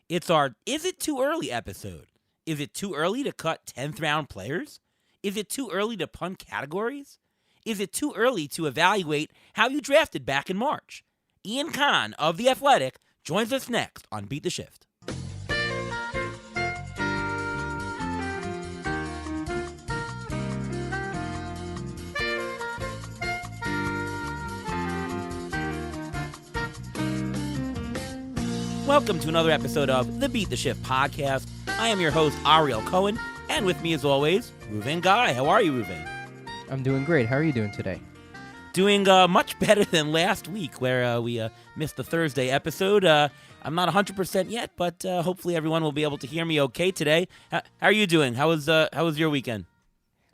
It's our Is It Too Early episode. Is it too early to cut 10th round players? Is it too early to punt categories? Is it too early to evaluate how you drafted back in March? Ian Kahn of The Athletic joins us next on Beat the Shift. Welcome to another episode of the Beat the Shift podcast. I am your host, Ariel Cohen, and with me as always, Ruven Guy. How are you, Ruven? I'm doing great. How are you doing today? Doing much better than last week where we missed the Thursday episode. I'm not 100% yet, but hopefully everyone will be able to hear me okay today. How are you doing? How was your weekend?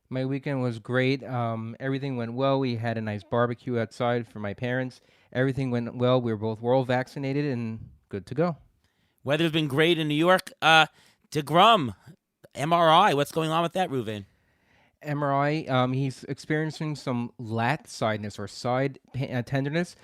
My weekend was great. Everything went well. We had a nice barbecue outside for my parents. Everything went well. We were both well vaccinated and good to go. Weather's been great in New York. DeGrom, MRI. What's going on with that, Ruven? MRI, he's experiencing some lat sideness or side tenderness.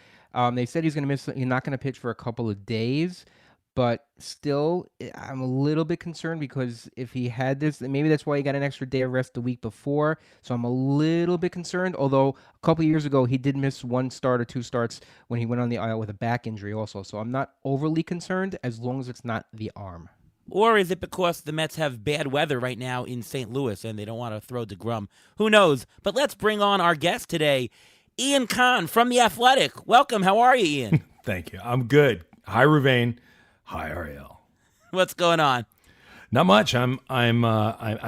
They said he's not going to pitch for a couple of days, but still, I'm a little bit concerned because if he had this, maybe that's why he got an extra day of rest the week before. So I'm a little bit concerned, although a couple of years ago, he did miss one start or two starts when he went on the IL with a back injury also. So I'm not overly concerned as long as it's not the arm. Or is it because the Mets have bad weather right now in St. Louis and they don't want to throw DeGrom? Who knows? But let's bring on our guest today, Ian Kahn from The Athletic. Welcome. How are you, Ian? Thank you. I'm good. Hi, Ruvain. Hi, Ariel. What's going on? Not much. I'm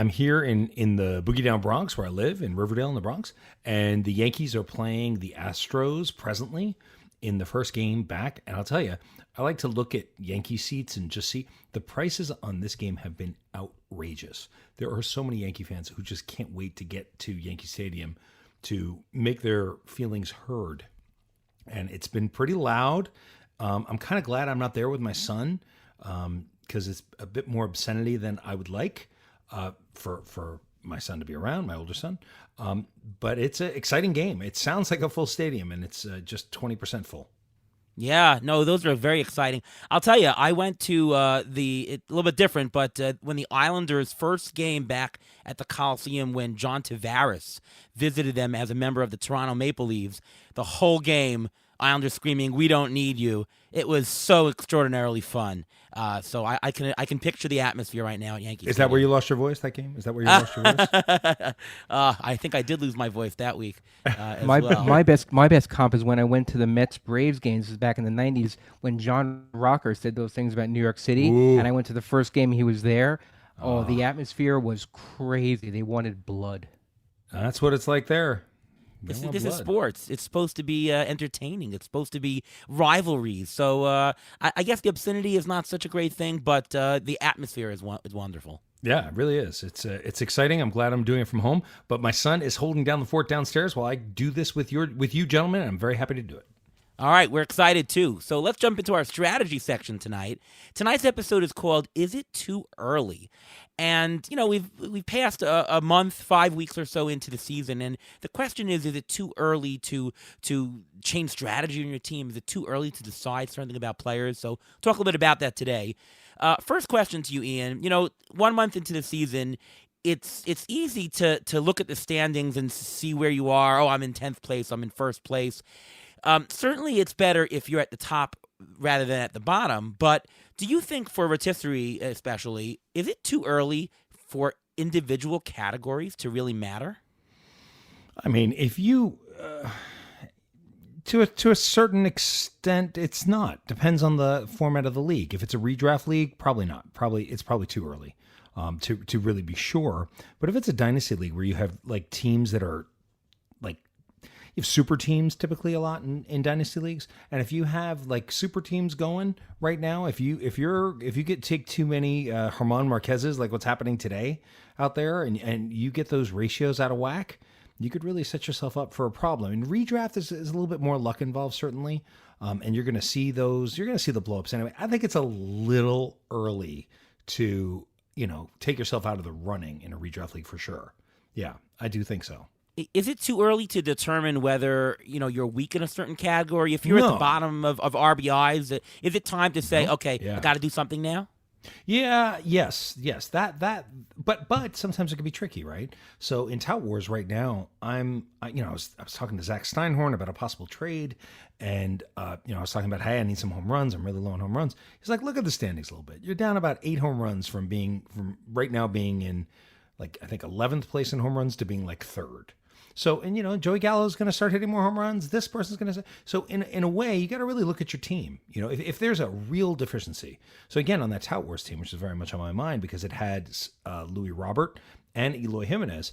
here in the Boogie Down Bronx where I live in Riverdale in the Bronx, and the Yankees are playing the Astros presently in the first game back. And I'll tell you, I like to look at Yankee seats and just see the prices on this game have been outrageous. There are so many Yankee fans who just can't wait to get to Yankee Stadium to make their feelings heard. And it's been pretty loud. I'm kind of glad I'm not there with my son because it's a bit more obscenity than I would like for my son to be around, my older son. But it's an exciting game. It sounds like a full stadium, and it's just 20% full. Yeah, no, those are very exciting. I'll tell you, I went to a little bit different, but when the Islanders' first game back at the Coliseum when John Tavares visited them as a member of the Toronto Maple Leafs, the whole game, Islanders screaming, "We don't need you." It was so extraordinarily fun. So I can picture the atmosphere right now at Yankee Stadium. Is that where you lost your voice, that game? Is that where you lost your voice? I think I did lose my voice that week My well. my best comp is when I went to the Mets Braves games. This was back in the 90s when John Rocker said those things about New York City, Ooh. and I went to the first game he was there. Oh, the atmosphere was crazy. They wanted blood. That's what it's like there. This is sports. It's supposed to be entertaining. It's supposed to be rivalries. So I guess the obscenity is not such a great thing, but the atmosphere is wonderful. Yeah, it really is. It's exciting. I'm glad I'm doing it from home. But my son is holding down the fort downstairs while I do this with you gentlemen, and I'm very happy to do it. All right, we're excited too. So let's jump into our strategy section tonight. Tonight's episode is called "Is It Too Early?" And, you know, we've passed a month, 5 weeks or so into the season, and the question is it too early to change strategy in your team? Is it too early to decide something about players? So talk a little bit about that today. First question to you, Ian. You know, 1 month into the season, it's easy to look at the standings and see where you are. Oh, I'm in 10th place. I'm in first place. Certainly it's better if you're at the top rather than at the bottom, but do you think for rotisserie especially, is it too early for individual categories to really matter? I mean, if you, to a certain extent, it's not. Depends on the format of the league. If it's a redraft league, probably not. It's probably too early to really be sure. But if it's a dynasty league where you have like teams that are like, you have super teams typically a lot in dynasty leagues, and if you have like super teams going right now, if you take too many Herman Marquez's like what's happening today out there, and you get those ratios out of whack, you could really set yourself up for a problem. And redraft is a little bit more luck involved certainly, and you're going to see the blowups anyway. I think it's a little early to take yourself out of the running in a redraft league for sure. Yeah, I do think so. Is it too early to determine whether you're weak in a certain category? If you're at the bottom of RBIs, is it time to say, okay, I got to do something now? Yes. But sometimes it can be tricky, right? So in Tout Wars right now, I was talking to Zach Steinhorn about a possible trade, and I was talking about, hey, I need some home runs. I'm really low on home runs. He's like, look at the standings a little bit. You're down about 8 home runs from right now being in, like, I think 11th place in home runs to being like third. So, and Joey Gallo's going to start hitting more home runs. This person's going to. So, in a way, you got to really look at your team. If there's a real deficiency. So, again, on that Tout Wars team, which is very much on my mind because it had Louis Robert and Eloy Jimenez.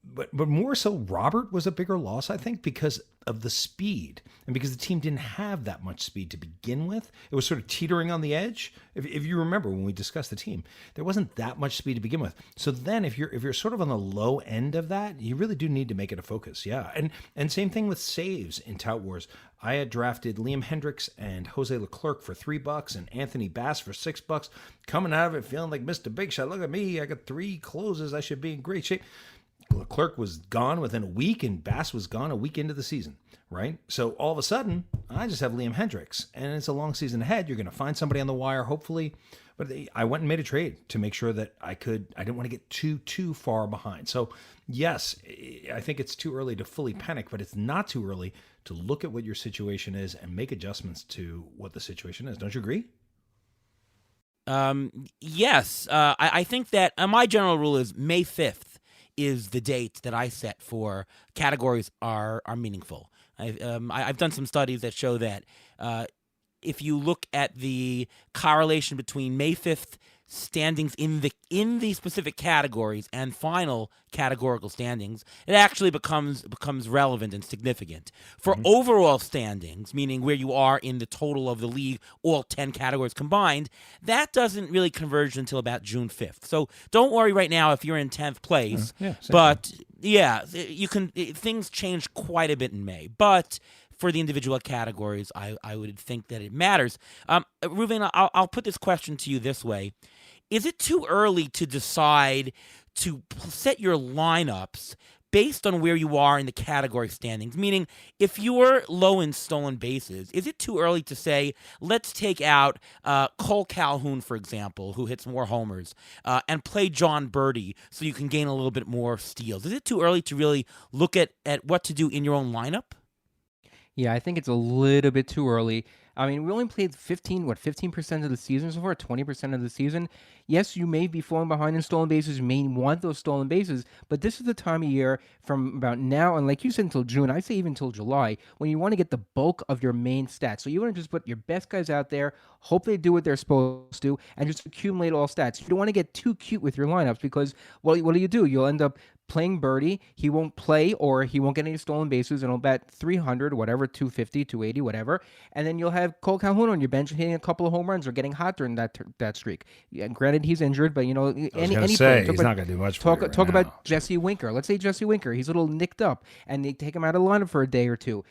But more so, Robert was a bigger loss, I think, because of the speed and because the team didn't have that much speed to begin with. It was sort of teetering on the edge. If you remember when we discussed the team, there wasn't that much speed to begin with. So then, if you're sort of on the low end of that, you really do need to make it a focus. Yeah, and same thing with saves in Tout Wars. I had drafted Liam Hendricks and Jose Leclerc for $3 and Anthony Bass for $6. Coming out of it feeling like Mr. Big Shot. Look at me, I got 3 closes. I should be in great shape. Leclerc was gone within a week, and Bass was gone a week into the season, right? So all of a sudden, I just have Liam Hendricks, and it's a long season ahead. You're going to find somebody on the wire, hopefully. But I went and made a trade to make sure that I didn't want to get too far behind. So yes, I think it's too early to fully panic, but it's not too early to look at what your situation is and make adjustments to what the situation is. Don't you agree? Yes. I think that my general rule is May 5th. Is the date that I set for categories are meaningful. I've done some studies that show that if you look at the correlation between May 5th standings in the specific categories and final categorical standings, it actually becomes relevant and significant. For overall standings, meaning where you are in the total of the league, all 10 categories combined, that doesn't really converge until about June 5th. So don't worry right now if you're in 10th place. But yeah, you can. Things change quite a bit in May, but for the individual categories, I would think that it matters. Reuven, I'll put this question to you this way. Is it too early to decide to set your lineups based on where you are in the category standings? Meaning, if you're low in stolen bases, is it too early to say, let's take out Cole Calhoun, for example, who hits more homers, and play John Birdie so you can gain a little bit more steals? Is it too early to really look at what to do in your own lineup? Yeah, I think it's a little bit too early. I mean, we only played 15% of the season so far, 20% of the season. Yes, you may be falling behind in stolen bases. You may want those stolen bases, but this is the time of year from about now and, like you said, until June, I say even until July, when you want to get the bulk of your main stats. So you want to just put your best guys out there, hope they do what they're supposed to, and just accumulate all stats. You don't want to get too cute with your lineups because, well, what do? You'll end up playing Birdie, he won't play or he won't get any stolen bases, and he'll bat 300, whatever, 250, 280, whatever. And then you'll have Cole Calhoun on your bench hitting a couple of home runs or getting hot during that streak. Yeah, granted, he's injured, but any he's player, not going to do much for you right talk now. about Jesse Winker. Let's say Jesse Winker, he's a little nicked up, and they take him out of the lineup for a day or two.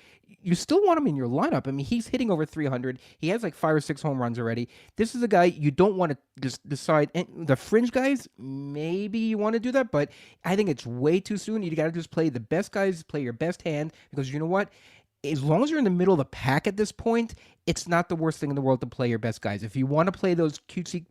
You still want him in your lineup. I mean, he's hitting over 300. He has like 5 or 6 home runs already. This is a guy you don't want to just decide. And the fringe guys, maybe you want to do that, but I think it's way too soon. You got to just play the best guys, play your best hand, because you know what? As long as you're in the middle of the pack at this point, it's not the worst thing in the world to play your best guys. If you want to play those cutesy,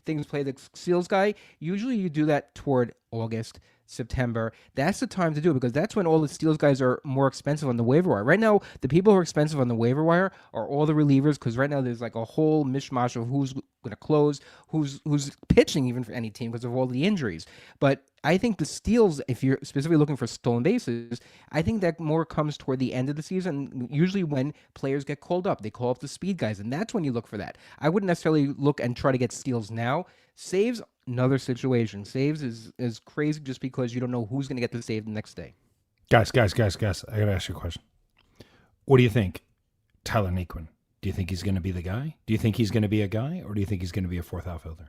things, play the Seals guy, usually you do that toward August, September. That's the time to do it because that's when all the steals guys are more expensive on the waiver wire. Right now, the people who are expensive on the waiver wire are all the relievers because right now there's like a whole mishmash of who's going to close, who's pitching even for any team because of all the injuries. But I think the steals, if you're specifically looking for stolen bases, I think that more comes toward the end of the season, usually when players get called up. They call up the speed guys, and that's when you look for that. I wouldn't necessarily look and try to get steals now. Saves, another situation. Saves is crazy just because you don't know who's going to get the save the next day. Guys, I got to ask you a question. What do you think, Tyler Naquin? Do you think he's going to be the guy? Do you think he's going to be a guy, or do you think he's going to be a fourth outfielder?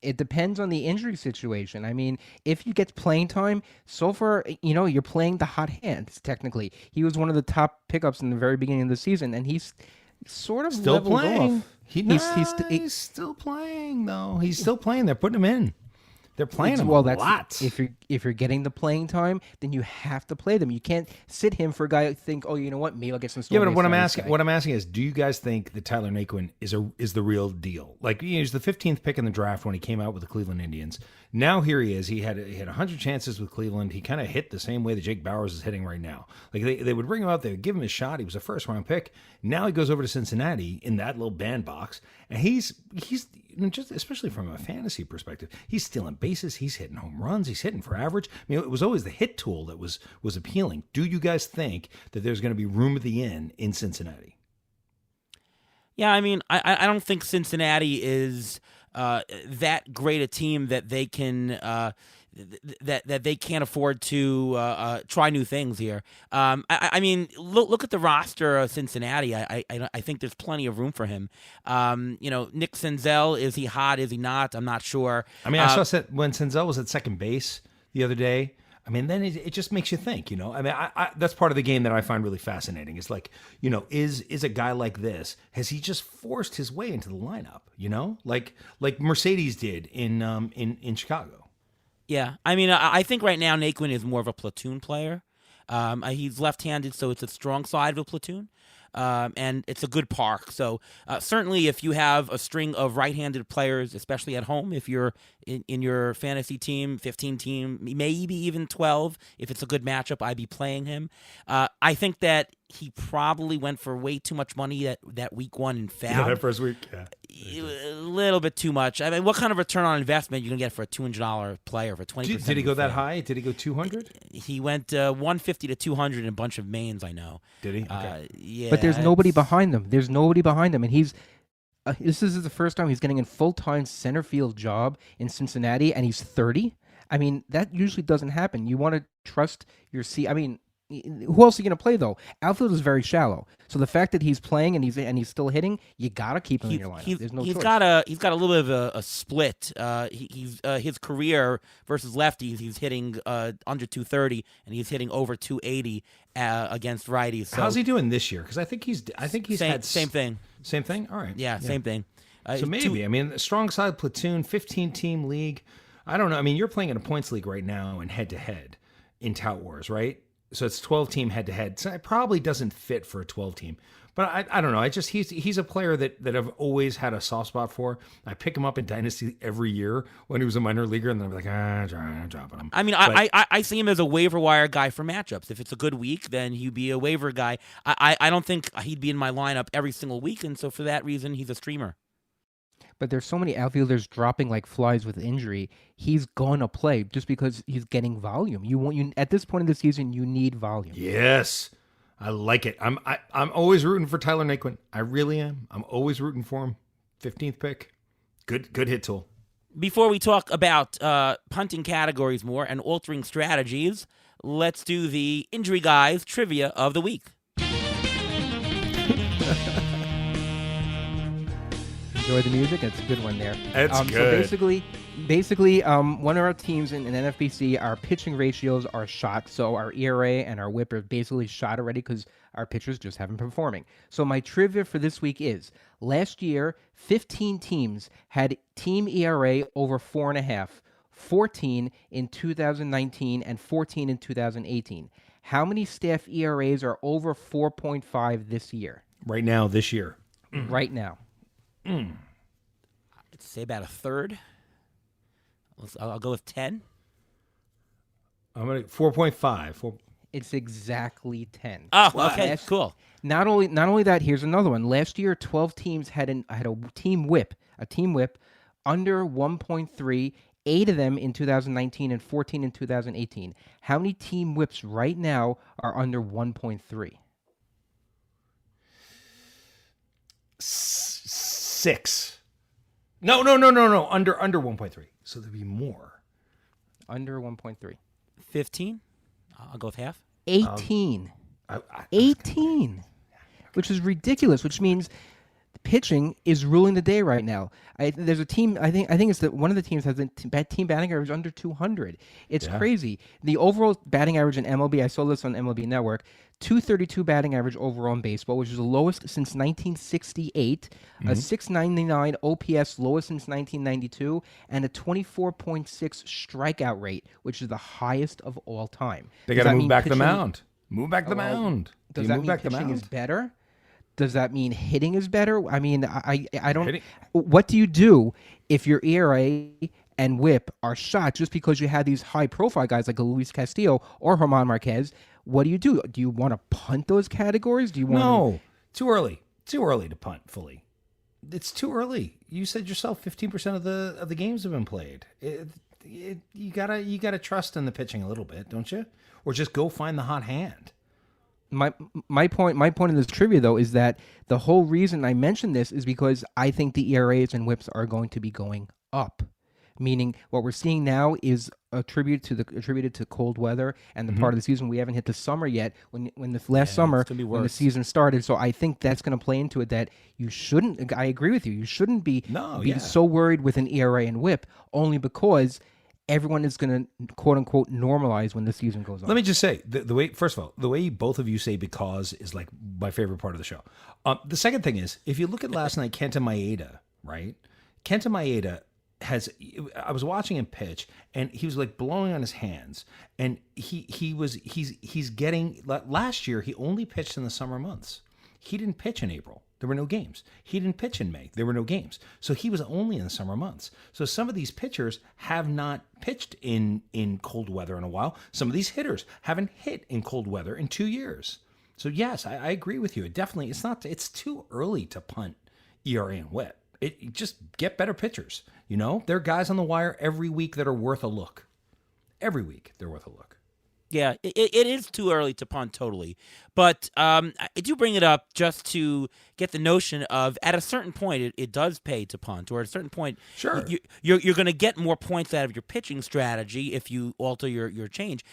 It depends on the injury situation. I mean, if you get playing time, so far, you're playing the hot hand, technically. He was one of the top pickups in the very beginning of the season, and he's sort of still playing. Off. He's still playing, though. He's still playing. They're putting him in. They're playing him Well, a that's lot. if you're getting the playing time, then you have to play them. You can't sit him for a guy. Think, oh, you know what? Maybe I'll get some. Yeah, but what I'm asking is, do you guys think that Tyler Naquin is the real deal? Like, he's the 15th pick in the draft when he came out with the Cleveland Indians. Now here he is. He had 100 chances with Cleveland. He kind of hit the same way that Jake Bowers is hitting right now. Like, they would bring him out, they would give him his shot. He was a first round pick. Now he goes over to Cincinnati in that little bandbox, and he's just, especially from a fantasy perspective, he's stealing bases, he's hitting home runs, he's hitting for average. I mean, it was always the hit tool that was appealing. Do you guys think that there's going to be room at the inn in Cincinnati? Yeah, I mean, I don't think Cincinnati is that great a team that they can that they can't afford to try new things here. I mean, look at the roster of Cincinnati. I think there's plenty of room for him. Nick Senzel, is he hot? Is he not? I'm not sure. I mean, I saw when Senzel was at second base the other day. I mean, then it just makes you think, I mean, I that's part of the game that I find really fascinating. It's like, is a guy like this, has he just forced his way into the lineup, like Mercedes did in Chicago? Yeah, I mean, I think right now Naquin is more of a platoon player. He's left-handed, so it's a strong side of a platoon. And it's a good park. So certainly if you have a string of right-handed players, especially at home, if you're in your fantasy team, 15 team, maybe even 12, if it's a good matchup, I'd be playing him. I think that he probably went for way too much money that week one and found. Yeah, that first week, yeah. A little bit too much. I mean, what kind of return on investment you can get for a $200 player for 20%? Did he go that high? Did he go 200? He went 150 to 200 in a bunch of mains, I know. Did he? Okay. Yeah. But there's nobody behind them. There's nobody behind him, and he's. This is the first time he's getting a full-time center field job in Cincinnati, and he's 30. I mean, that usually doesn't happen. You want to trust your I mean, who else are you going to play though? Outfield is very shallow, so the fact that he's playing and he's still hitting, you gotta keep him in your lineup. There's no choice. He's got a little bit of a split. He's his career versus lefties, he's hitting under 230, and he's hitting over 280 against righties. So how's he doing this year? Because I think he's had same thing. Same thing. All right. Yeah, same thing. So maybe I mean, a strong side platoon, 15 team league. I don't know. I mean, you're playing in a points league right now in head to head in Tout Wars, right? So it's 12 team head to head. So it probably doesn't fit for a 12 team. But I don't know. He's a player that I've always had a soft spot for. I pick him up in Dynasty every year when he was a minor leaguer, and then I'm like, I'm dropping him. I mean, I see him as a waiver wire guy for matchups. If it's a good week, then he'd be a waiver guy. I don't think he'd be in my lineup every single week, and so for that reason, he's a streamer. But there's so many outfielders dropping like flies with injury. He's going to play just because he's getting volume. You at this point in the season, you need volume. Yes, I like it. I'm always rooting for Tyler Naquin. I really am. I'm always rooting for him. 15th pick. Good hit tool. Before we talk about punting categories more and altering strategies, let's do the Injury Guys trivia of the week. Enjoy the music. It's a good one there. It's good. So basically, one of our teams in NFBC, our pitching ratios are shot. So our ERA and our WHIP are basically shot already because our pitchers just haven't been performing. So my trivia for this week is, last year, 15 teams had team ERA over 4.5, 14 in 2019 and 14 in 2018. How many staff ERAs are over 4.5 this year? Right now, this year. Right now. I'd say about a third. I'll go with 10. I'm gonna 4.5. It's exactly 10. Oh, okay, cool. Not only that, here's another one. Last year, 12 teams had a team whip under 1.3. 8 of them in 2019 and 14 in 2018. How many team whips right now are under 1.3? 6. No. Under 1.3. So there'd be more. Under 1.3. 15. I'll go with half. 18. 18. Which is ridiculous. Which means pitching is ruling the day right now. There's a team. I think it's one of the teams has a team batting average under 200. It's crazy. The overall batting average in MLB. I saw this on MLB Network. .232 batting average overall in baseball, which is the lowest since 1968, a .699 OPS, lowest since 1992, and a 24.6 strikeout rate, which is the highest of all time. They Does got to that move mean back the pitching- mound. Move back the mound. Does You that move mean back the pitching is mound. better? Does that mean hitting is better? I mean, I don't. Hitting- What do you do if your ERA and WHIP are shot just because you had these high-profile guys like a Luis Castillo or German Marquez? What do? Do you want to punt those categories? Do you want No, too early. Too early to punt fully. It's too early. You said yourself 15% of the games have been played. You gotta trust in the pitching a little bit, don't you? Or just go find the hot hand. My point in this trivia though is that the whole reason I mentioned this is because I think the ERAs and WHIPs are going to be going up. Meaning what we're seeing now is attributed to cold weather and the part of the season we haven't hit the summer yet. When the last summer gonna be when the worse. season started, so I think that's going to play into it. That you shouldn't. I agree with you. You shouldn't be so worried with an ERA and WHIP only because everyone is going to quote unquote normalize when the season goes on. Let me just say the way. First of all, the way both of you say "because" is like my favorite part of the show. The second thing is, if you look at last night, Kenta Maeda, right? Kenta Maeda I was watching him pitch, and he was like blowing on his hands, and he's getting. Last year, he only pitched in the summer months. He didn't pitch in April. There were no games. He didn't pitch in May. There were no games. So he was only in the summer months. So some of these pitchers have not pitched in cold weather in a while. Some of these hitters haven't hit in cold weather in 2 years. So yes, I agree with you. It's too early to punt ERA and WHIP. Just get better pitchers. There are guys on the wire every week that are worth a look. Every week they're worth a look. Yeah, it is too early to punt totally. But I do bring it up just to get the notion of at a certain point it does pay to punt, or at a certain point Sure. you're going to get more points out of your pitching strategy if you alter your change.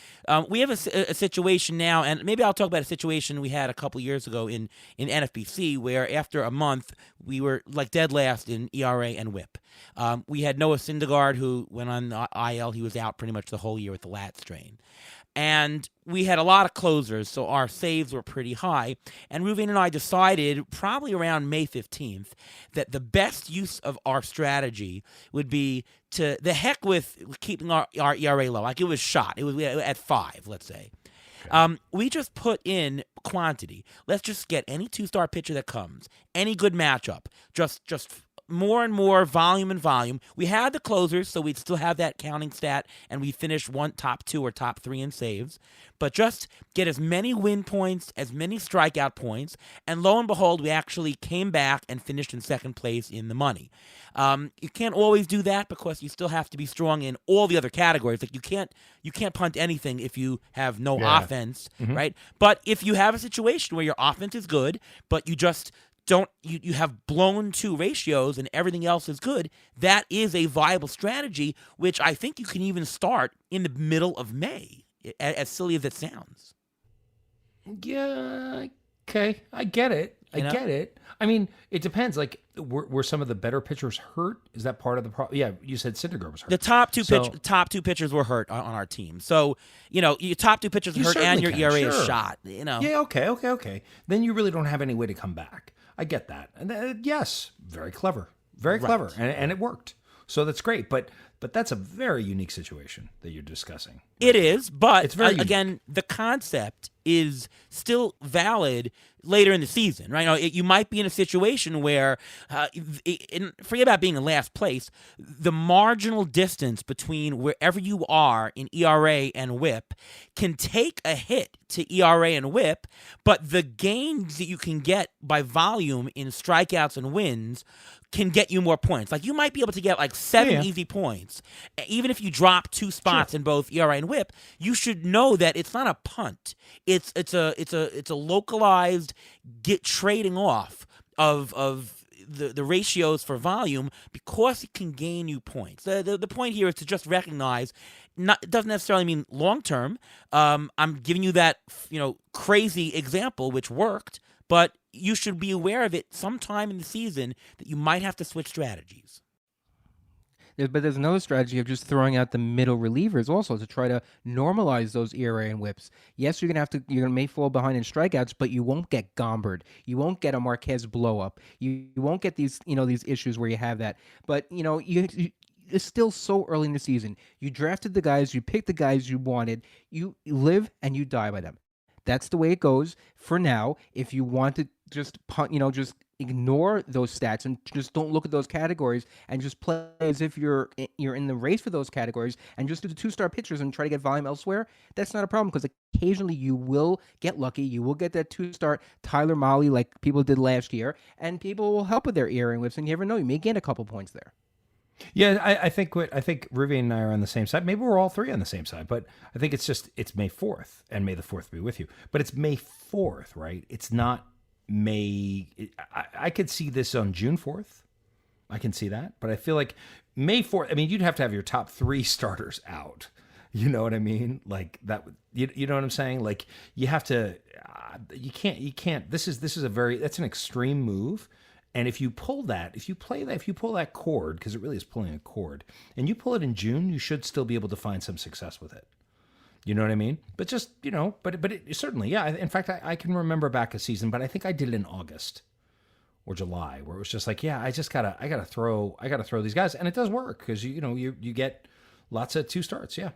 We have a situation now, and maybe I'll talk about a situation we had a couple years ago in NFBC where after a month we were like dead last in ERA and WHIP. We had Noah Syndergaard who went on the IL. He was out pretty much the whole year with the lat strain. And we had a lot of closers, so our saves were pretty high. And Ruven and I decided, probably around May 15th, that the best use of our strategy would be to the heck with keeping our ERA low. Like it was shot. It was at 5, let's say. Okay. We just put in quantity. Let's just get any 2-star pitcher that comes, any good matchup, just more and more volume and volume. We had the closers, so we'd still have that counting stat, and we finished top 2 or top 3 in saves. But just get as many win points, as many strikeout points, and lo and behold, we actually came back and finished in second place in the money. You can't always do that because you still have to be strong in all the other categories. Like you can't punt anything if you have no offense, right? But if you have a situation where your offense is good, but you just you have blown 2 ratios and everything else is good, that is a viable strategy, which I think you can even start in the middle of May, as silly as it sounds. Yeah, okay. I get it. Get it. I mean, it depends. Like, were some of the better pitchers hurt? Is that part of the problem? Yeah, you said Syndergaard was hurt. The top two pitchers were hurt on our team. So, your top 2 pitchers hurt and your ERA is shot. Yeah, okay. Then you really don't have any way to come back. I get that. And yes, very clever. Very clever. And it worked. So that's great. But that's a very unique situation that you're discussing. It is, but it's very again, the concept is still valid later in the season, right? You might be in a situation where, forget about being in last place, the marginal distance between wherever you are in ERA and WHIP can take a hit to ERA and WHIP, but the gains that you can get by volume in strikeouts and wins can get you more points. Like you might be able to get like 7 easy points, even if you drop 2 spots in both ERA and WHIP. You should know that it's not a punt. It's a localized trading off of the ratios for volume because it can gain you points. The point here is to just recognize. It doesn't necessarily mean long term. I'm giving you that crazy example which worked, but you should be aware of it sometime in the season that you might have to switch strategies. But there's another strategy of just throwing out the middle relievers also to try to normalize those ERA and WHIPs. Yes, you're gonna may fall behind in strikeouts, but you won't get Gombered. You won't get a Marquez blow up. You won't get these these issues where you have that. But it's still so early in the season. You drafted the guys, you picked the guys you wanted. You live and you die by them. That's the way it goes for now. If you want to just ignore those stats and just don't look at those categories and just play as if you're in the race for those categories and just do the 2-star pitchers and try to get volume elsewhere, that's not a problem because occasionally you will get lucky. You will get that 2-star Tyler Mahle like people did last year, and people will help with their ERA and whips, and you never know. You may gain a couple points there. Yeah, I think Rivian and I are on the same side. Maybe we're all three on the same side, but I think it's May 4th, and May the 4th be with you. But it's May 4th, right? It's not May. I could see this on June 4th. I can see that, but I feel like May 4th. I mean, you'd have to have your top 3 starters out. You know what I mean? Like that. You know what I'm saying? Like you have to. You can't. That's an extreme move. And if you pull that cord, because it really is pulling a cord, and you pull it in June, you should still be able to find some success with it. You know what I mean? But just, but it certainly, yeah. In fact, I can remember back a season, but I think I did it in August or July, where it was just like, yeah, I gotta throw these guys, and it does work because you get lots of 2 starts, yeah.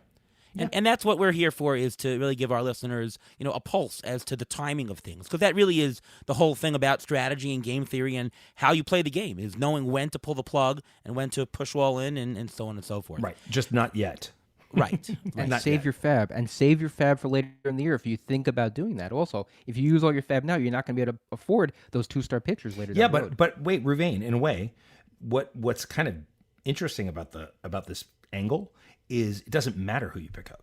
And that's what we're here for, is to really give our listeners, a pulse as to the timing of things. Because that really is the whole thing about strategy and game theory and how you play the game, is knowing when to pull the plug and when to push all in and so on and so forth. Right. Just not yet. Right. And save your fab. And save your fab for later in the year if you think about doing that. Also, if you use all your fab now, you're not going to be able to afford those 2-star pitchers later down the road. But wait, Ruvain, in a way, what's kind of interesting about this angle is it doesn't matter who you pick up.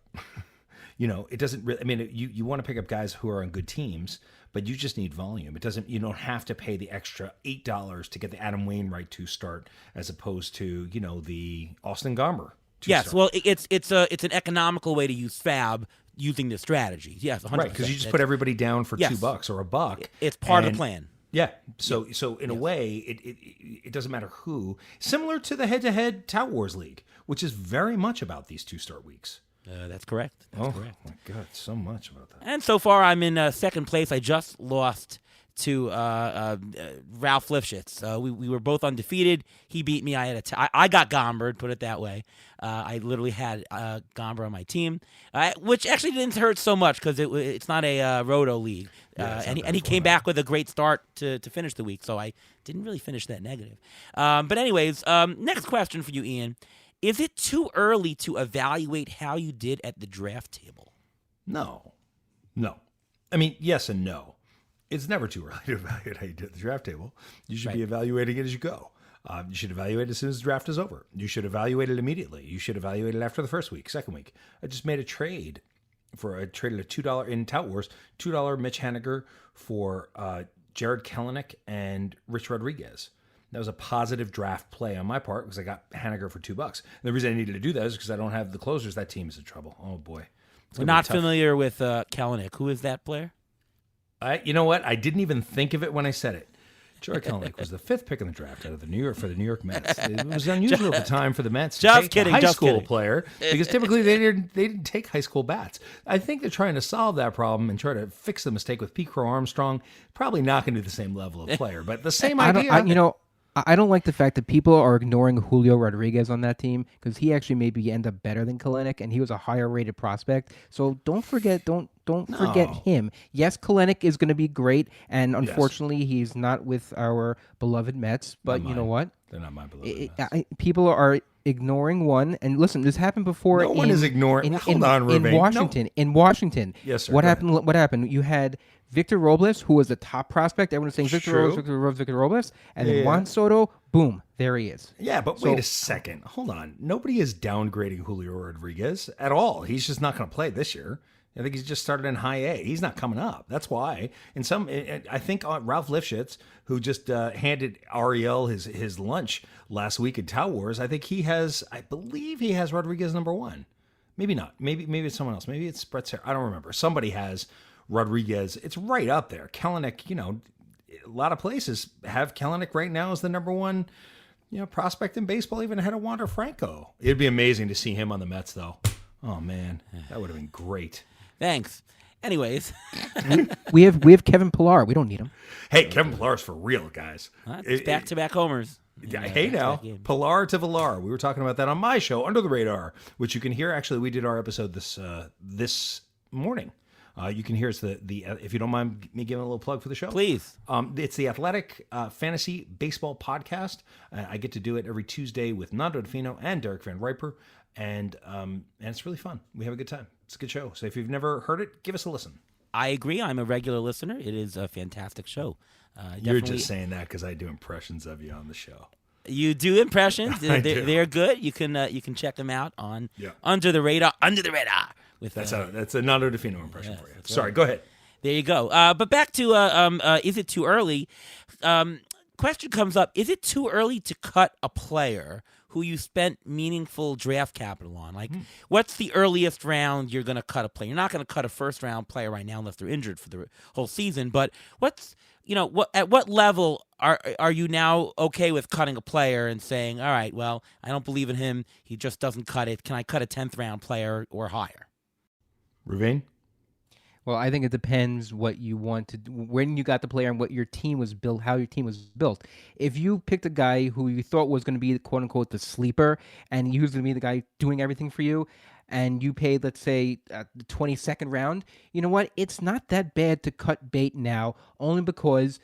It doesn't really, I mean, you want to pick up guys who are on good teams, but you just need volume. You don't have to pay the extra $8 to get the Adam Wainwright 2-start as opposed to, the Austin Gomber 2-start. Yes, well, it's an economical way to use fab using this strategy. Yes, 100%. Right, because you just put everybody down for $2 or $1. It's part of the plan. Yeah. So in a way, it doesn't matter who. Similar to the head-to-head Tout Wars League, which is very much about these 2-star weeks. That's correct. That's correct. Oh my God, so much about that. And so far, I'm in second place. I just lost to Ralph Lifshitz. We were both undefeated. He beat me. I got Gombered, put it that way. I literally had Gomber on my team, which actually didn't hurt so much because it's not a roto league. And he came back with a great start to finish the week, so I didn't really finish that negative. But anyways, next question for you, Ian. Is it too early to evaluate how you did at the draft table? No. I mean, yes and no. It's never too early to evaluate how you did at the draft table. You should be evaluating it as you go. You should evaluate it as soon as the draft is over. You should evaluate it immediately. You should evaluate it after the first week, second week. I just made a trade. I traded a $2 in Tout Wars, $2 Mitch Haniger for Jared Kelenic and Rich Rodriguez. That was a positive draft play on my part because I got Haniger for $2. And the reason I needed to do that is because I don't have the closers. That team is in trouble. Oh boy, we're not familiar with Kelenic. Who is that player? You know what? I didn't even think of it when I said it. Jared Kelenic was the 5th pick in the draft out of the New York Mets. It was unusual at the time for the Mets to take a high school player because typically they didn't take high school bats. I think they're trying to solve that problem and try to fix the mistake with Pete Crow Armstrong. Probably not going to do the same level of player, but the same idea. I don't like the fact that people are ignoring Julio Rodriguez on that team because he actually maybe end up better than Kelenic, and he was a higher rated prospect. So don't forget him. Yes, Kelenic is going to be great, and unfortunately, he's not with our beloved Mets. But you know what? They're not my beloved Mets. People are ignoring one, and listen, this happened before. No one is ignoring. Hold on, Ruben. In Washington. Yes, sir. What happened? You had Victor Robles, who was the top prospect. Everyone was saying Victor Robles. And then Juan Soto, boom, there he is. Yeah, but wait a second. Hold on. Nobody is downgrading Julio Rodriguez at all. He's just not going to play this year. I think he's just started in high A. He's not coming up. That's why. I think Ralph Lifshitz, who just handed Ariel his lunch last week at Tout Wars, I believe he has Rodriguez number 1. Maybe not. Maybe it's someone else. Maybe it's Brett Sarah. I don't remember. Somebody has Rodriguez. It's right up there. Kelenic, a lot of places have Kelenic right now as the number 1 prospect in baseball even ahead of Wander Franco. It'd be amazing to see him on the Mets, though. Oh, man. That would have been great. Thanks. Anyways. We have Kevin Pillar. We don't need him. Hey, Kevin Pillar's for real, guys. It's back-to-back homers. Hey now, Pilar to Villar. We were talking about that on my show, Under the Radar, which you can hear. Actually, we did our episode this morning. You can hear it's the if you don't mind me giving a little plug for the show. Please. It's the Athletic Fantasy Baseball Podcast. I get to do it every Tuesday with Nando DeFino and Derek Van Riper, and it's really fun. We have a good time. It's a good show. So if you've never heard it, give us a listen. I agree. I'm a regular listener. It is a fantastic show. You're just saying that because I do impressions of you on the show. You do impressions. do. They're good. You can check them out on Under the Radar. Under the Radar. That's a Nando DeFino impression for you. Sorry, go ahead. There you go. But back to is it too early? Question comes up: is it too early to cut a player who you spent meaningful draft capital on? Like, what's the earliest round you're going to cut a player? You're not going to cut a first-round player right now unless they're injured for the whole season. But at what level are you now okay with cutting a player and saying, all right, well, I don't believe in him. He just doesn't cut it. Can I cut a 10th-round player or higher? Ravine? Well, I think it depends what you want to do, when you got the player and what your team was built, how your team was built. If you picked a guy who you thought was going to be, quote unquote, the sleeper, and he was going to be the guy doing everything for you, and you paid, let's say, the 22nd round, you know what? It's not that bad to cut bait now, only because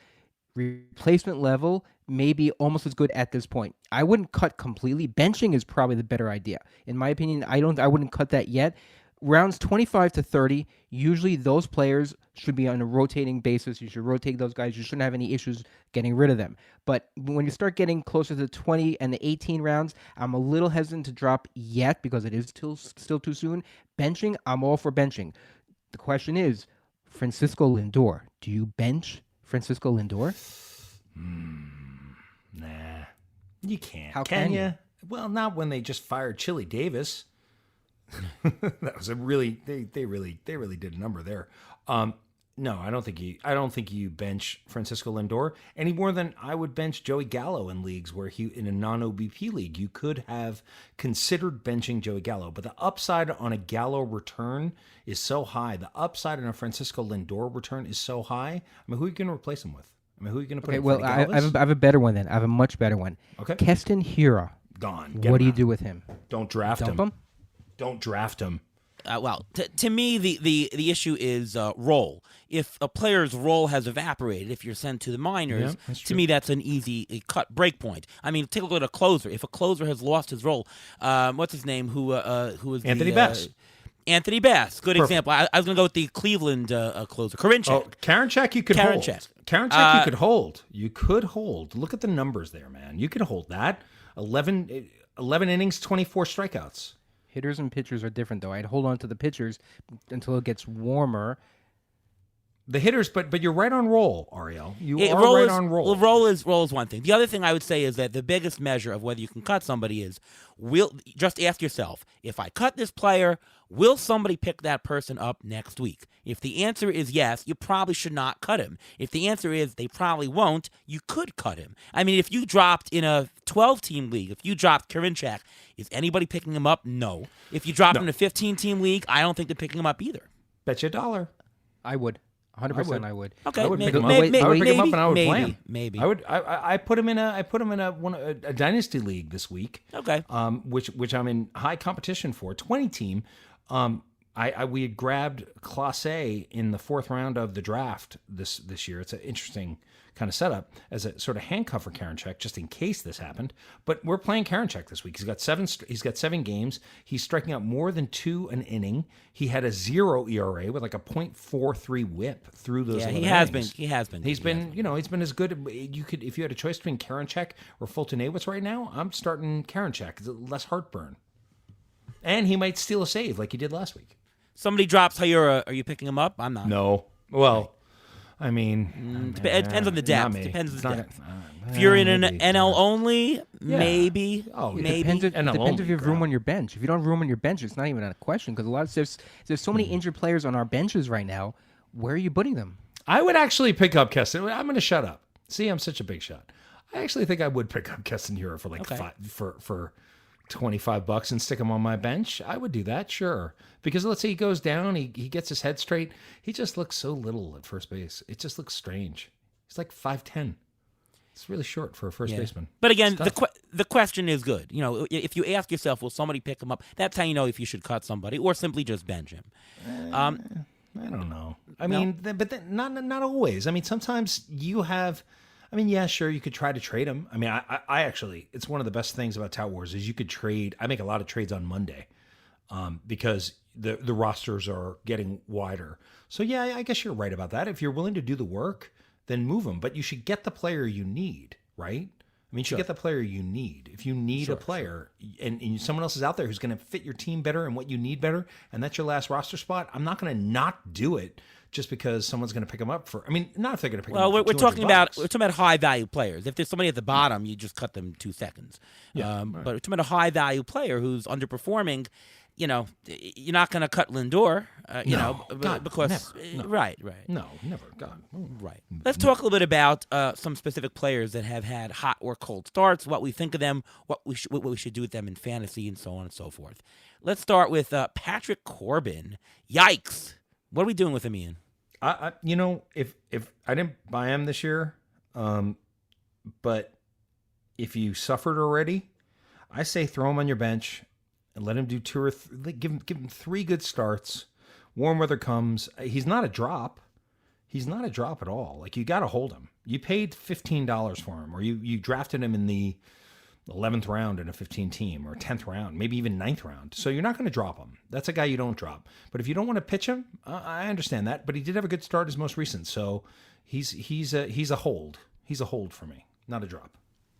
replacement level may be almost as good at this point. I wouldn't cut completely. Benching is probably the better idea. In my opinion, I wouldn't cut that yet. Rounds 25 to 30, usually those players should be on a rotating basis. You should rotate those guys. You shouldn't have any issues getting rid of them. But when you start getting closer to the 20 and the 18 rounds, I'm a little hesitant to drop yet because it is still too soon. Benching, I'm all for benching. The question is, Francisco Lindor. Do you bench Francisco Lindor? Nah, you can't. How can you? Well, not when they just fired Chili Davis. That was they really did a number there. No, I don't think you bench Francisco Lindor any more than I would bench Joey Gallo in leagues where in a non-OBP league you could have considered benching Joey Gallo, but the upside on a Gallo return is so high. The upside on a Francisco Lindor return is so high. I mean, who are you going to replace him with? I mean, who are you going to put? Okay, well, I have a better one then. I have a much better one. Okay, Keston Hiura. Gone. What do you do with him? Don't draft Dump him. Don't draft him. Well, to me, the issue is role. If a player's role has evaporated, if you're sent to the minors, to me that's an easy cut break point. I mean, take a look at a closer. If a closer has lost his role, what's his name? Who was Anthony Bass? Anthony Bass, good Perfect. example. I was going to go with the Cleveland closer, Karinchak. Oh, Karinchak, you could hold. Karinchak, you could hold. You could hold. Look at the numbers there, man. You could hold that. 11 innings, 24 strikeouts. Hitters and pitchers are different, though. I'd hold on to the pitchers until it gets warmer. The hitters, but you're right on roll, Ariel. You are right on roll. Well, roll is one thing. The other thing I would say is that the biggest measure of whether you can cut somebody is, just ask yourself, if I cut this player, will somebody pick that person up next week? If the answer is yes, you probably should not cut him. If the answer is they probably won't, you could cut him. I mean, if you dropped in a 12-team league, if you dropped Karinchak, is anybody picking him up? No. If you dropped him in a 15-team league, I don't think they're picking him up either. Bet you $1. I would. 100% I would. Okay, I would pick maybe, him up. maybe, I would pick him up maybe, and I would maybe, play him. Maybe. I put him in a dynasty league this week. Okay. Which I'm in high competition for, 20-team. We had grabbed Clase in the 4th round of the draft this year. It's an interesting kind of setup as a sort of handcuff for Karinchak, just in case this happened. But we're playing Karinchak this week. He's got 7 games. He's striking out more than 2 an inning. He had a 0 ERA with like a .43 WHIP through those. Yeah, 11 he has innings. been. He's been. He's been as good. If you had a choice between Karinchak or Fulton Awitz right now, I'm starting Karinchak. It's less heartburn, and he might steal a save like he did last week. Somebody drops Hiura, are you picking him up? I'm not. No. Well, I mean, it depends on the depth. not me. Depends on It's the not depth. gonna- If you're in maybe. an NL only, maybe. Oh, It maybe. depends if And you only have room crap. on your bench. If you don't have room on your bench, it's not even a question because there's so many injured players on our benches right now. Where are you putting them? I would actually pick up Keston. I'm going to shut up. See, I'm such a big shot. I actually think I would pick up Keston Hiura for like Okay. for $25 and stick him on my bench. I would do that, sure. Because let's say he goes down, he gets his head straight. He just looks so little at first base. It just looks strange. He's like 5'10". It's really short for a first baseman. But again, It's tough. the question is good. You know, if you ask yourself, will somebody pick him up? That's how you know if you should cut somebody or simply just bench him. I don't know. I mean, not always. I mean, sometimes you have. I mean, yeah, sure, you could try to trade him. I mean, I actually, it's one of the best things about Tout Wars is you could trade. I make a lot of trades on Monday because the rosters are getting wider. So yeah, I guess you're right about that. If you're willing to do the work, then move him. But you should get the player you need, right? I mean, you should get the player you need. If you need a player and someone else is out there who's going to fit your team better and what you need better, and that's your last roster spot, I'm not going to not do it just because someone's going to pick them up for. I mean, not if they're going to pick them up. Well, for we're talking about $200. high value players. If there's somebody at the bottom, you just cut them 2 seconds. But we're talking about a high value player who's underperforming. You know, you're not going to cut Lindor. Because never. No. right. No, never. God. Right. Let's talk a little bit about some specific players that have had hot or cold starts, what we think of them, what we should do with them in fantasy, and so on and so forth. Let's start with Patrick Corbin. Yikes. What are we doing with him, Ian? If I didn't buy him this year, but if you suffered already, I say throw him on your bench and let him do give him 3 good starts. Warm weather comes. He's not a drop. He's not a drop at all. Like, you got to hold him. You paid $15 for him, or you drafted him in the 11th round in a 15 team, or 10th round, maybe even 9th round. So you're not going to drop him. That's a guy you don't drop. But if you don't want to pitch him, I understand that. But he did have a good start his most recent, so he's a hold. He's a hold for me, not a drop.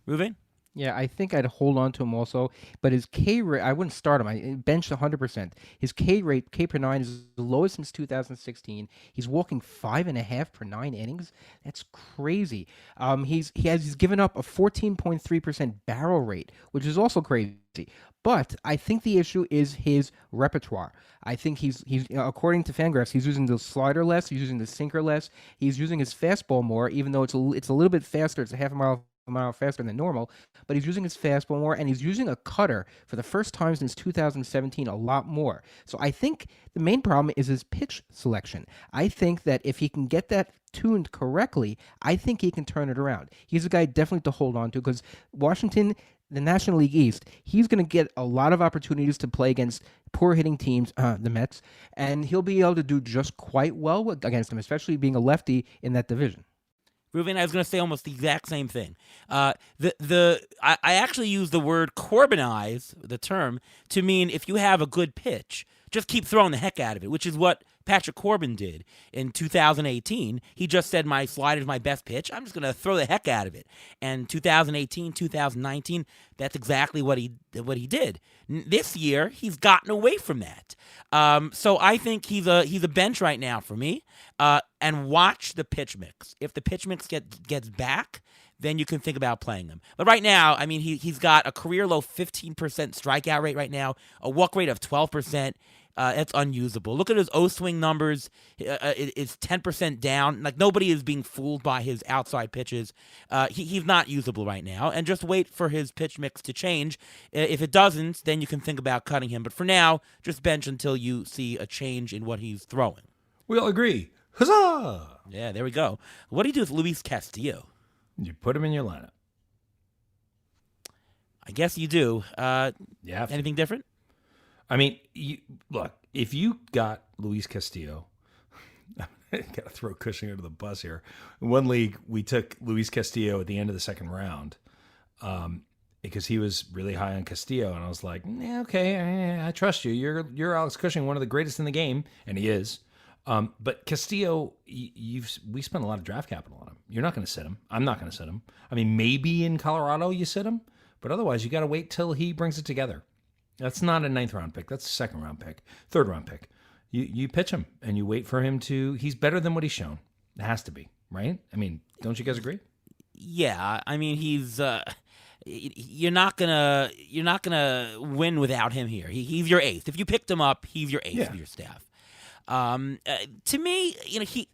Ruven? Yeah, I think I'd hold on to him also, but his K rate, I wouldn't start him. I benched 100%. His K rate, K per 9, is the lowest since 2016. He's walking 5.5 per 9 innings. That's crazy. He's given up a 14.3% barrel rate, which is also crazy. But I think the issue is his repertoire. I think he's according to Fangraphs, he's using the slider less, he's using the sinker less, he's using his fastball more, even though it's a little bit faster. It's a half a mile faster than normal, but he's using his fastball more, and he's using a cutter for the first time since 2017 a lot more. So I think the main problem is his pitch selection. I think that if he can get that tuned correctly, I think he can turn it around. He's a guy definitely to hold on to, because Washington, the National League East, he's going to get a lot of opportunities to play against poor hitting teams, the Mets, and he'll be able to do just quite well against them, especially being a lefty in that division. Ruven, I was going to say almost the exact same thing. I actually use the word Corbinize, the term, to mean if you have a good pitch, just keep throwing the heck out of it, which is what Patrick Corbin did in 2018. He just said, my slider is my best pitch. I'm just going to throw the heck out of it. And 2018, 2019, that's exactly what he did. This year, he's gotten away from that. So I think he's a bench right now for me. And watch the pitch mix. If the pitch mix gets back, then you can think about playing him. But right now, I mean, he's got a career low 15% strikeout rate right now, a walk rate of 12%. That's unusable. Look at his O-swing numbers. It's 10% down. Like, nobody is being fooled by his outside pitches. He's not usable right now. And just wait for his pitch mix to change. If it doesn't, then you can think about cutting him. But for now, just bench until you see a change in what he's throwing. We all agree. Huzzah! Yeah, there we go. What do you do with Luis Castillo? You put him in your lineup. I guess you do. Yeah. Anything different? I mean, look, if you got Luis Castillo, I got to throw Cushing under the bus here. In one league, we took Luis Castillo at the end of the second round because he was really high on Castillo, and I was like, okay, I trust you. You're Alex Cushing, one of the greatest in the game, and he is. But Castillo, we spent a lot of draft capital on him. You're not going to sit him. I'm not going to sit him. I mean, maybe in Colorado you sit him, but otherwise you got to wait till he brings it together. That's not a 9th round pick. That's a 2nd round pick, 3rd round pick. You pitch him and you wait for him to. He's better than what he's shown. It has to be, right? I mean, don't you guys agree? Yeah, I mean, he's. You're not gonna win without him here. He's your ace. If you picked him up, he's your ace of your staff. To me,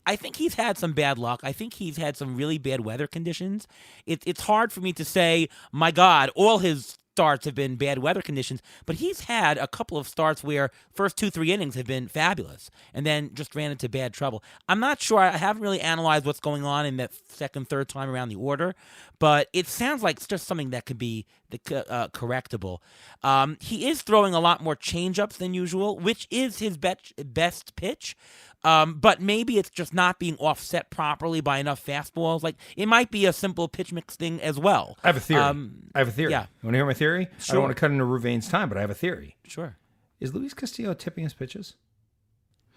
I think he's had some bad luck. I think he's had some really bad weather conditions. It's hard for me to say, my God, all his starts have been bad weather conditions, but he's had a couple of starts where first 2-3 innings have been fabulous and then just ran into bad trouble. I'm not sure. I haven't really analyzed what's going on in that second, third time around the order, but it sounds like it's just something that could be correctable. He is throwing a lot more changeups than usual, which is his best pitch. But maybe it's just not being offset properly by enough fastballs. Like, it might be a simple pitch mix thing as well. I have a theory. Yeah. You want to hear my theory? Sure. I don't want to cut into Ruvain's time, but I have a theory. Sure. Is Luis Castillo tipping his pitches?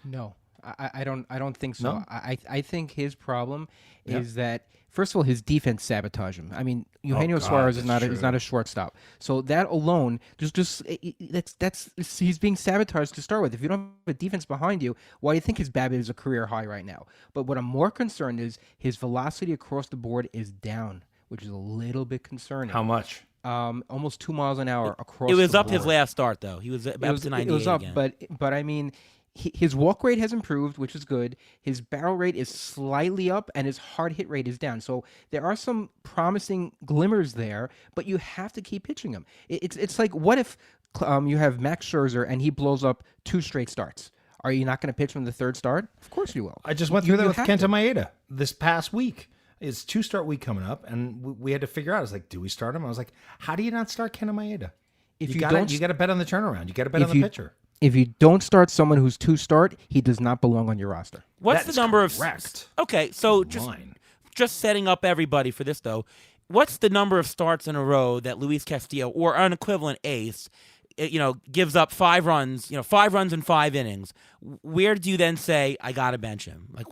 No, I don't think so. No? I think his problem is that, first of all, his defense sabotaged him. I mean, Eugenio God, Suarez is that's not true. a shortstop. So that alone, he's being sabotaged to start with. If you don't have a defense behind you, why do you think his BABIP is a career high right now? But what I'm more concerned is his velocity across the board is down, which is a little bit concerning. How much? Almost 2 miles an hour across. It was the up board. his last start, though. He was up to 98 It was up, again. but I mean, his walk rate has improved, which is good. His barrel rate is slightly up, and his hard hit rate is down. So there are some promising glimmers there, but you have to keep pitching him. It's like, what if you have Max Scherzer and he blows up 2 straight starts? Are you not going to pitch him the third start? Of course you will. I just went through that with have Kenta to. Maeda this past week. It's 2-start week coming up, and we had to figure out. I was like, do we start him? I was like, how do you not start Kenta Maeda? If you you got don't to bet on the turnaround. You got to bet if on the you- pitcher. If you don't start someone who's 2-start, he does not belong on your roster. What's That the is number of... correct. Okay, so Line. just setting up everybody for this, though. What's the number of starts in a row that Luis Castillo, or an equivalent ace, gives up 5 runs, 5 runs in 5 innings? Where do you then say, I got to bench him? Like,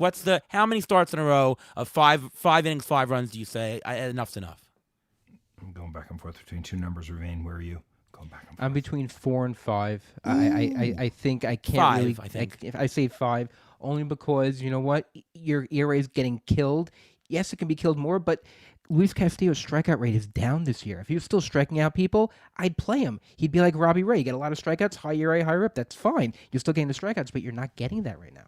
how many starts in a row of 5 innings, 5 runs do you say, enough's enough? I'm going back and forth between 2 numbers. Ruvain, where are you? Going back and forth. I'm between 4 and 5. I think I can't 5, really. I think. If I say 5, only because you know what, your ERA is getting killed. Yes, it can be killed more, but Luis Castillo's strikeout rate is down this year. If he was still striking out people, I'd play him. He'd be like Robbie Ray. You get a lot of strikeouts, high ERA, high RIP. That's fine. You're still getting the strikeouts, but you're not getting that right now.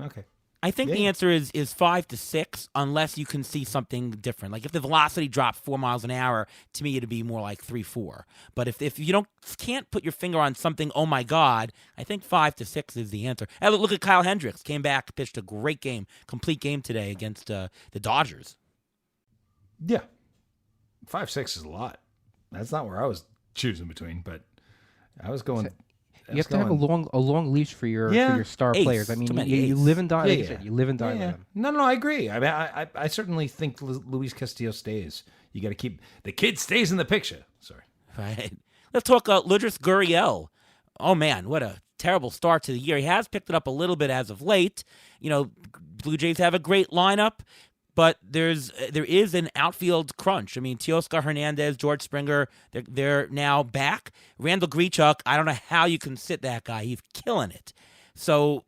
Okay. I think the answer is 5 to 6, unless you can see something different. Like, if the velocity dropped 4 miles an hour, to me it'd be more like 3-4. But if you can't put your finger on something, oh my God, I think 5 to 6 is the answer. And look at Kyle Hendricks. Came back, pitched a great game, complete game today against the Dodgers. Yeah. 5-6 is a lot. That's not where I was choosing between, but I was going. You have to have a long leash for your star Ace. players. I mean, Too many you ace. live and die. Like you Yeah. said, you live and die with Yeah. them. No, I agree. I mean, I certainly think Luis Castillo stays. You got to keep the kid stays in the picture. Sorry. Right. Let's talk Ludris Gurriel. Oh, man, what a terrible start to the year. He has picked it up a little bit as of late. Blue Jays have a great lineup, but there is an outfield crunch. I mean, Teoscar Hernandez, George Springer, they're now back. Randall Grichuk, I don't know how you can sit that guy. He's killing it. So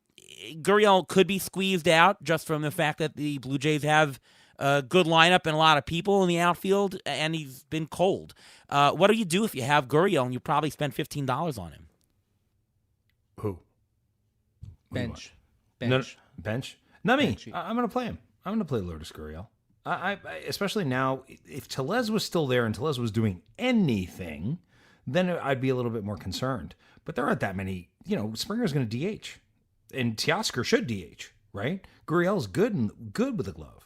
Gurriel could be squeezed out just from the fact that the Blue Jays have a good lineup and a lot of people in the outfield, and he's been cold. What do you do if you have Gurriel and you probably spend $15 on him? Who? Bench. No, bench. Not me. Bench. I'm going to play him. I'm going to play Lourdes Gurriel. I especially now, if Tellez was still there and Tellez was doing anything, then I'd be a little bit more concerned. But there aren't that many. Springer's going to DH, and Teoscar should DH, right? Gurriel's good with the glove.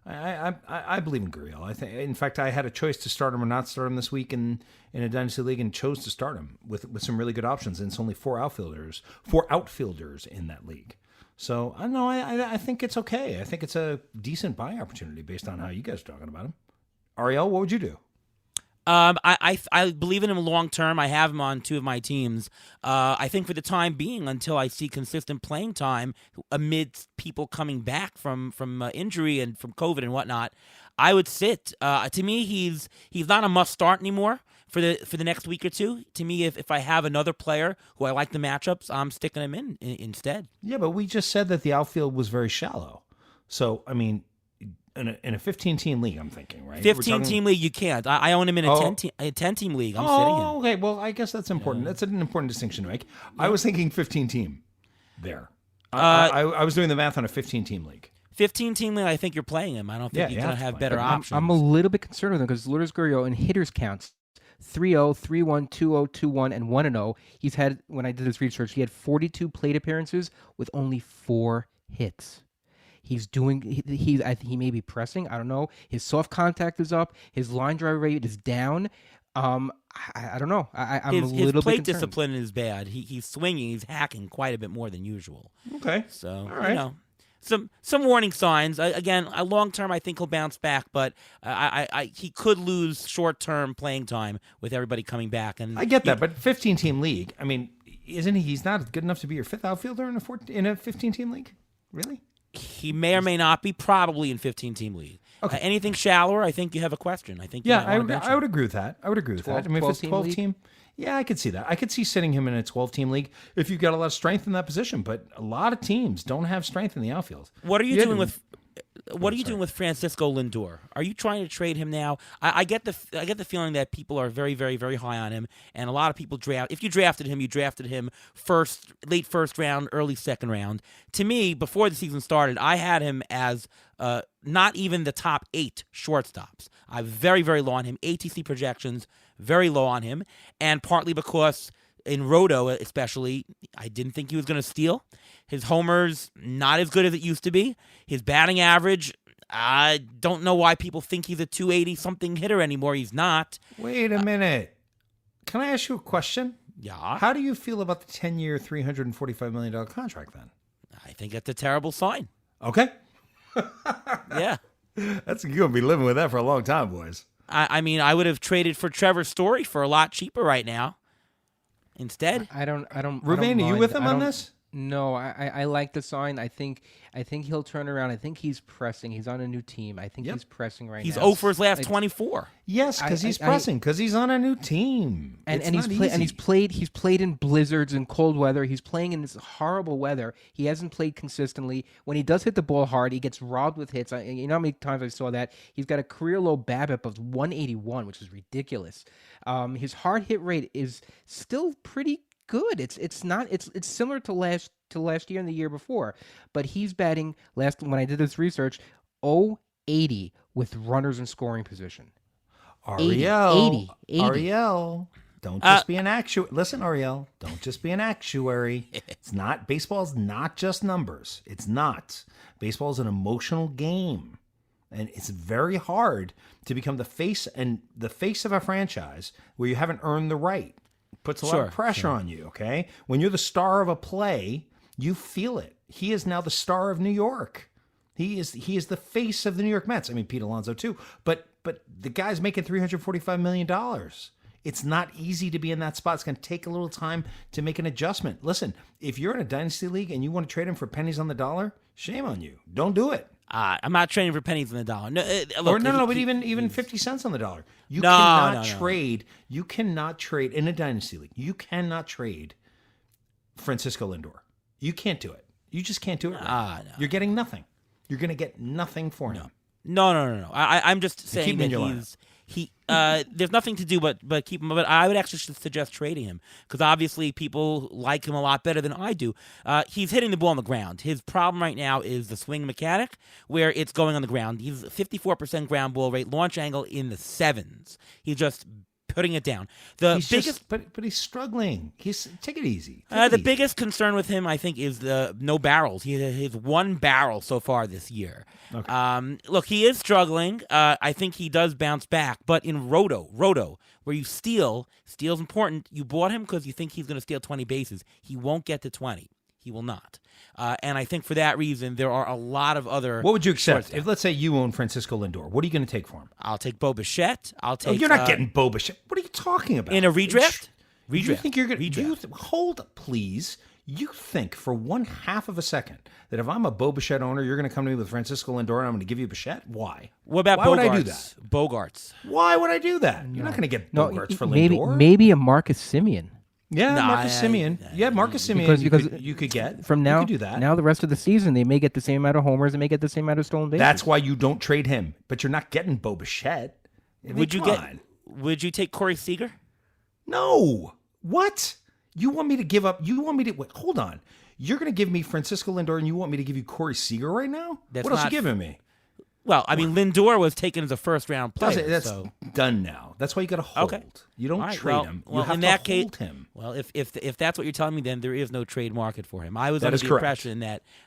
I believe in Gurriel. I think, in fact, I had a choice to start him or not start him this week in a dynasty league, and chose to start him with some really good options. And it's only 4 outfielders in that league. So I know I think it's okay. I think it's a decent buy opportunity based on how you guys are talking about him. Ariel, what would you do? I believe in him long term. I have him on 2 of my teams. I think for the time being, until I see consistent playing time amidst people coming back from injury and from COVID and whatnot, I would sit. To me, he's not a must start anymore for the next week or two. To me, if I have another player who I like the matchups, I'm sticking him in instead. Yeah, but we just said that the outfield was very shallow. So I mean, in a 15-team league, I'm thinking, right? 15-team league, you can't. I own him in a 10-team league. I'm sitting in. Okay. Well, I guess that's important. That's an important distinction to make. I was thinking 15-team. there. I was doing the math on a 15-team league. 15-team league, I think you're playing him. I don't think Yeah, you're going to have better options. I'm a little bit concerned with him because Lourdes Gurriel in hitters counts 3-0, 3-1, 2-0, 2-1, and 1-0. He's had, when I did this research, he had 42 plate appearances with only 4 hits. He's doing. I think he may be pressing. I don't know. His soft contact is up. His line drive rate is down. I don't know. I'm a little bit concerned. His plate discipline is bad. He's swinging. He's hacking quite a bit more than usual. Okay. So all right. Some warning signs. Again, long term, I think he'll bounce back, but he could lose short term playing time with everybody coming back. And I get that, but 15-team league. I mean, isn't he? He's not good enough to be your 5th outfielder in a 15-team league. Really? He may or may not be, probably in 15-team league. Okay. Anything shallower, I think you have a question. I think I would agree with that. I mean, if it's 12-team, yeah, I could see that. I could see sitting him in a 12-team league if you've got a lot of strength in that position. But a lot of teams don't have strength in the outfield. What are you doing with? What are you doing with Francisco Lindor? Are you trying to trade him now? I get the feeling that people are very, very, very high on him, and a lot of people draft. If you drafted him late first round, early second round. To me, before the season started, I had him as not even the top 8 shortstops. I'm very, very low on him. ATC projections very low on him, and partly because in Roto especially, I didn't think he was going to steal. His homers, not as good as it used to be. His batting average, I don't know why people think he's a 280-something hitter anymore. He's not. Wait a minute. Can I ask you a question? Yeah. How do you feel about the 10-year, $345 million contract then? I think that's a terrible sign. Okay. Yeah. You're going to be living with that for a long time, boys. I mean, I would have traded for Trevor Story for a lot cheaper right now. Instead. I don't. Ravane, are you with him on this? No, I like the sign. I think he'll turn around. I think he's pressing. He's on a new team. I think he's pressing right now. He's 0 for his last 24. Yes, because he's pressing. Because he's on a new team. And he's played in blizzards and cold weather. He's playing in this horrible weather. He hasn't played consistently. When he does hit the ball hard, he gets robbed with hits. You know how many times I saw that? He's got a career low BABIP of 181, which is ridiculous. His hard hit rate is still pretty good. It's similar to last year and the year before, but he's batting when I did this research, 080 with runners in scoring position. Ariel, don't just be an actuary. Listen, Ariel, don't just be an actuary. It's not, baseball's not just numbers. It's not. Baseball's an emotional game. And it's very hard to become the face of a franchise where you haven't earned the right. Puts a lot of pressure on you, okay? When you're the star of a play, you feel it. He is now the star of New York. He is the face of the New York Mets. I mean, Pete Alonso too. But the guy's making $345 million. It's not easy to be in that spot. It's going to take a little time to make an adjustment. Listen, if you're in a dynasty league and you want to trade him for pennies on the dollar, shame on you. Don't do it. I'm not trading for pennies on the dollar. No, but even 50 cents on the dollar. You cannot trade. You cannot trade in a dynasty league. You cannot trade Francisco Lindor. You can't do it. You just can't do it. Right. No. You're getting nothing. You're going to get nothing for him. No. I'm just saying that there's nothing to do but keep him. But I would actually suggest trading him because obviously people like him a lot better than I do. He's hitting the ball on the ground. His problem right now is the swing mechanic where it's going on the ground. He's 54% ground ball rate, launch angle in the 7s. He's just putting it down. But he's struggling. Take it easy. The biggest concern with him, I think, is the no barrels. He has 1 barrel so far this year. Okay. Look, he is struggling. I think he does bounce back. But in Roto, where you steal's important. You bought him because you think he's going to steal 20 bases. He won't get to 20. He will not. And I think for that reason, there are a lot of other. What would you accept if, let's say, you own Francisco Lindor? What are you going to take for him? I'll take Bo Bichette. You're not getting Bo Bichette. What are you talking about? In a redraft? You think you're going to hold up, please? You think for 1/2 of a second that if I'm a Bo Bichette owner, you're going to come to me with Francisco Lindor and I'm going to give you Bichette? Why? What about Bogarts? Why would I do that? Bogarts. Why would I do that? You're not going to get Bogarts for Lindor. Maybe a Marcus Semien. Yeah, Marcus Semien. Marcus Semien. Because you could get from now. You could do that. Now the rest of the season, they may get the same amount of homers. They may get the same amount of stolen bases. That's why you don't trade him. But you're not getting Bo Bichette. Would you take Corey Seager? No. What? You want me to give up? You want me to wait? Hold on. You're going to give me Francisco Lindor, and you want me to give you Corey Seager right now? That's What else are not- you giving me? Well, I mean, Lindor was taken as a first-round player. That's so. done now. That's why you got to hold. Okay. You don't All right, trade well- him. You well, have in to that hold case- him. Well, if that's what you're telling me, then there is no trade market for him. I was That under is the correct. impression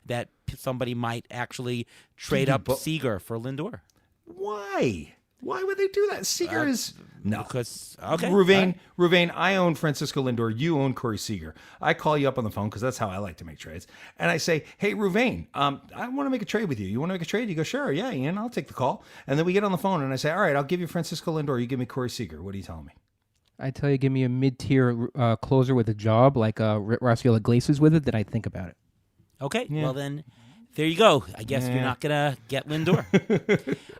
that somebody might actually trade do up bo- Seager for Lindor. Why? Why would they do that? Seager is no. Because okay, Ruvain, I own Francisco Lindor. You own Corey Seager. I call you up on the phone because that's how I like to make trades. And I say, hey, Ruvain, I want to make a trade with you. You want to make a trade? You go, sure, yeah, Ian, I'll take the call. And then we get on the phone and I say, all right, I'll give you Francisco Lindor. You give me Corey Seager. What are you telling me? I tell you, give me a mid-tier closer with a job like Rafael Iglesias with it, then I'd think about it. Okay, well then, there you go. I guess you're not gonna get Lindor.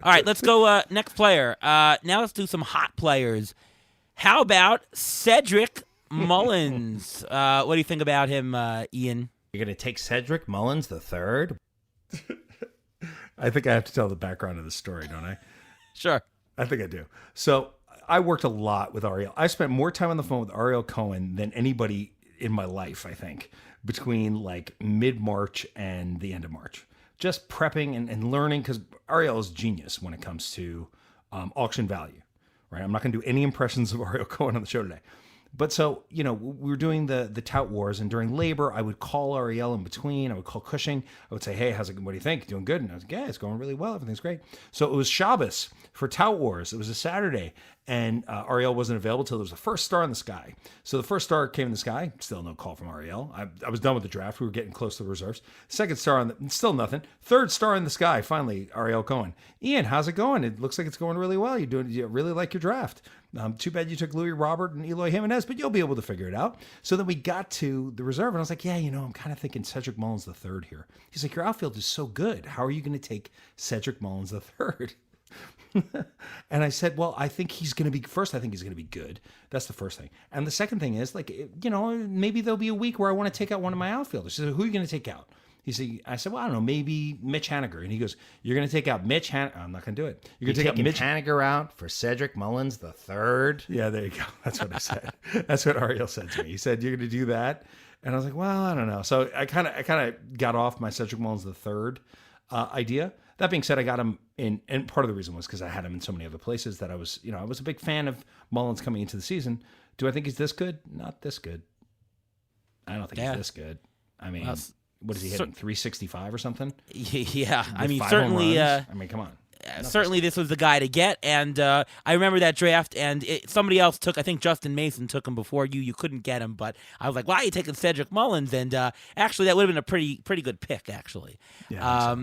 All right, let's go next player. Now let's do some hot players. How about Cedric Mullins? What do you think about him, Ian? You're going to take Cedric Mullins the third? I think I have to tell the background of the story, don't I? Sure. I think I do. So I worked a lot with Ariel. I spent more time on the phone with Ariel Cohen than anybody in my life, I think, between like mid-March and the end of March. Just prepping and learning, because Ariel is genius when it comes to auction value, right? I'm not going to do any impressions of Ariel Cohen on the show today. But so, we were doing the tout wars, and during labor, I would call Ariel in between. I would call Cushing. I would say, hey, what do you think? Doing good? And I was like, yeah, it's going really well. Everything's great. So it was Shabbos for tout wars. It was a Saturday, and Ariel wasn't available till there was the first star in the sky. So the first star came in the sky. Still no call from Ariel. I was done with the draft. We were getting close to the reserves. Second star still nothing. Third star in the sky. Finally, Ariel Cohen. Ian, how's it going? It looks like it's going really well. You really like your draft. Too bad you took Louis Robert and Eloy Jimenez, but you'll be able to figure it out. So then we got to the reserve, and I was like, yeah, I'm kind of thinking Cedric Mullins the third here. He's like, your outfield is so good. How are you going to take Cedric Mullins the third? And I said, well, I think he's going to be first. I think he's going to be good. That's the first thing. And the second thing is, like, maybe there'll be a week where I want to take out one of my outfielders. She said, who are you going to take out? I said, well, I don't know, maybe Mitch Haniger. And he goes, you're going to take out Mitch Haniger. I'm not going to do it. You're going to take out Mitch Haniger out for Cedric Mullins the third. Yeah, there you go. That's what I said. That's what Ariel said to me. He said, you're going to do that? And I was like, well, I don't know. So I kind of got off my Cedric Mullins the third idea. That being said, I got him in, and part of the reason was because I had him in so many other places that I was a big fan of Mullins coming into the season. Do I think he's this good? Not this good. I don't think he's this good. I mean, what is he hitting? 365 or something? Yeah, I mean, 5 certainly. home runs? Come on. Certainly, this was the guy to get, and I remember that draft. And somebody else took. I think Justin Mason took him before you. You couldn't get him, but I was like, "Why are you taking Cedric Mullins?" And actually, that would have been a pretty good pick, actually. Yeah,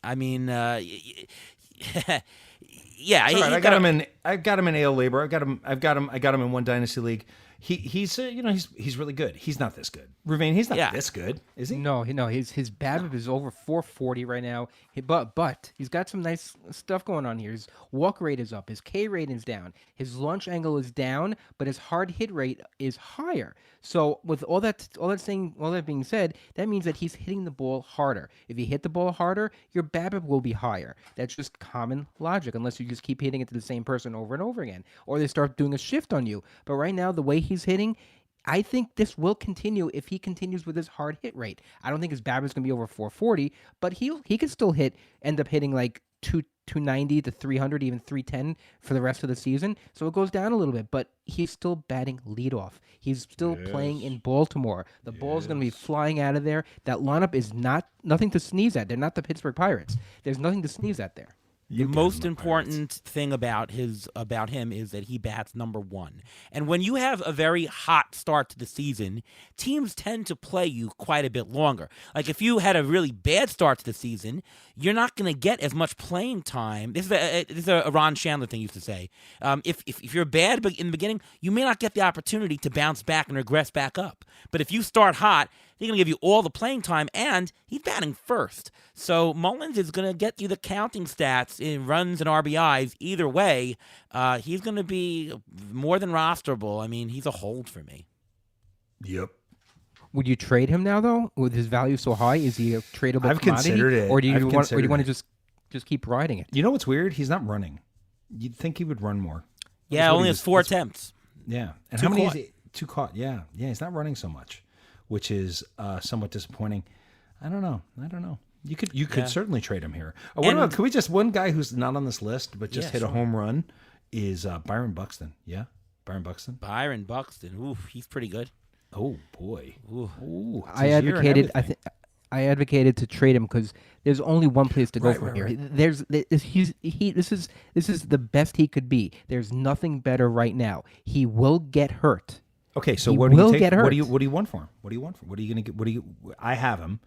I mean, yeah. All right, I got him in AL labor. I got him in one dynasty league. He's really good. He's not this good. Ruvain, he's not this good, is he? No, his BABIP is over 440 right now. But he's got some nice stuff going on here. His walk rate is up. His K rate is down. His launch angle is down, but his hard hit rate is higher. So with all that being said, that means that he's hitting the ball harder. If you hit the ball harder, your BABIP will be higher. That's just common logic, unless you just keep hitting it to the same person over and over again, or they start doing a shift on you. But right now, the way he's hitting, I think this will continue if he continues with his hard hit rate. I don't think his BABIP is going to be over 440, but he can still end up hitting like 290 to 300, even 310 for the rest of the season. So it goes down a little bit, but he's still batting leadoff. He's still playing in Baltimore. The ball's going to be flying out of there. That lineup is nothing to sneeze at. They're not the Pittsburgh Pirates. There's nothing to sneeze at there. The most important thing about him is that he bats number one. And when you have a very hot start to the season, teams tend to play you quite a bit longer. Like if you had a really bad start to the season, you're not going to get as much playing time. This is a Ron Chandler thing he used to say. If you're bad in the beginning, you may not get the opportunity to bounce back and regress back up. But if you start hot, they're going to give you all the playing time, and he's batting first. So Mullins is going to get you the counting stats in runs and RBIs. Either way, he's going to be more than rosterable. I mean, he's a hold for me. Yep. Would you trade him now, though? With his value so high, is he a tradable I've commodity? considered it. Or do you want it. to just keep riding it? You know what's weird? He's not running. You'd think he would run more. Yeah, only has 4 attempts. Yeah. And Two how many caught. is he? 2 caught. Yeah. Yeah, he's not running so much. which is somewhat disappointing. I don't know. You could certainly trade him here. What about? Can we just one guy who's not on this list but just hit a home run is Byron Buxton? Yeah, Byron Buxton. Byron Buxton. Ooh, he's pretty good. Oh boy. Ooh. I advocated to trade him because there's only one place to go from here. This is the best he could be. There's nothing better right now. He will get hurt. Okay, so he what do you will take? get hurt. What do you want for him? What do you want for? What are you going to get? What do you? I have him.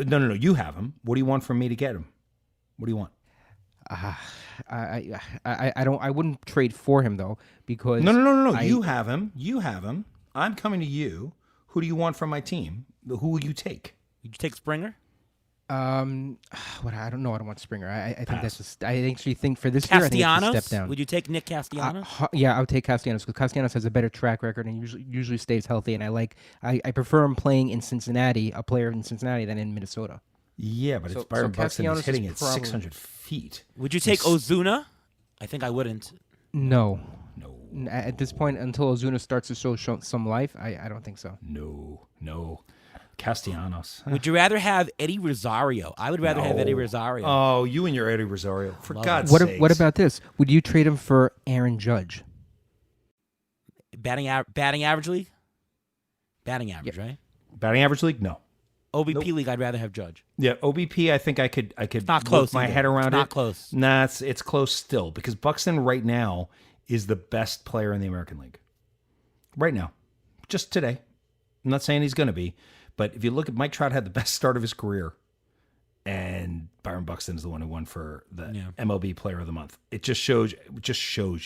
No. You have him. What do you want from me to get him? What do you want? I don't. I wouldn't trade for him though because no. You have him. I'm coming to you. Who do you want from my team? Who will you take? Did you take Springer? I don't know. I don't want Springer. I think that's just. I actually think for this year, I think it's a step down. Would you take Nick Castellanos? Yeah, I would take Castellanos because Castellanos has a better track record and usually stays healthy. And I prefer him playing in Cincinnati, a player in Cincinnati, than in Minnesota. Yeah, but it's Byron Buxton is hitting at 600 feet. Would you take Ozuna? I think I wouldn't. No. At this point, until Ozuna starts to show some life, I don't think so. No. Castellanos. Would you rather have Eddie Rosario? I would rather have Eddie Rosario. Oh, you and your Eddie Rosario. For God's sake. What about this? Would you trade him for Aaron Judge? Batting average league? Batting average, right? Batting average league? No. OBP league, I'd rather have Judge. Yeah, OBP, I think I could not close my head around it. Not close. Nah, it's close still because Buxton right now is the best player in the American League. Right now. Just today. I'm not saying he's going to be, but if you look at Mike Trout had the best start of his career and Byron Buxton is the one who won for the MLB Player of the Month. It just shows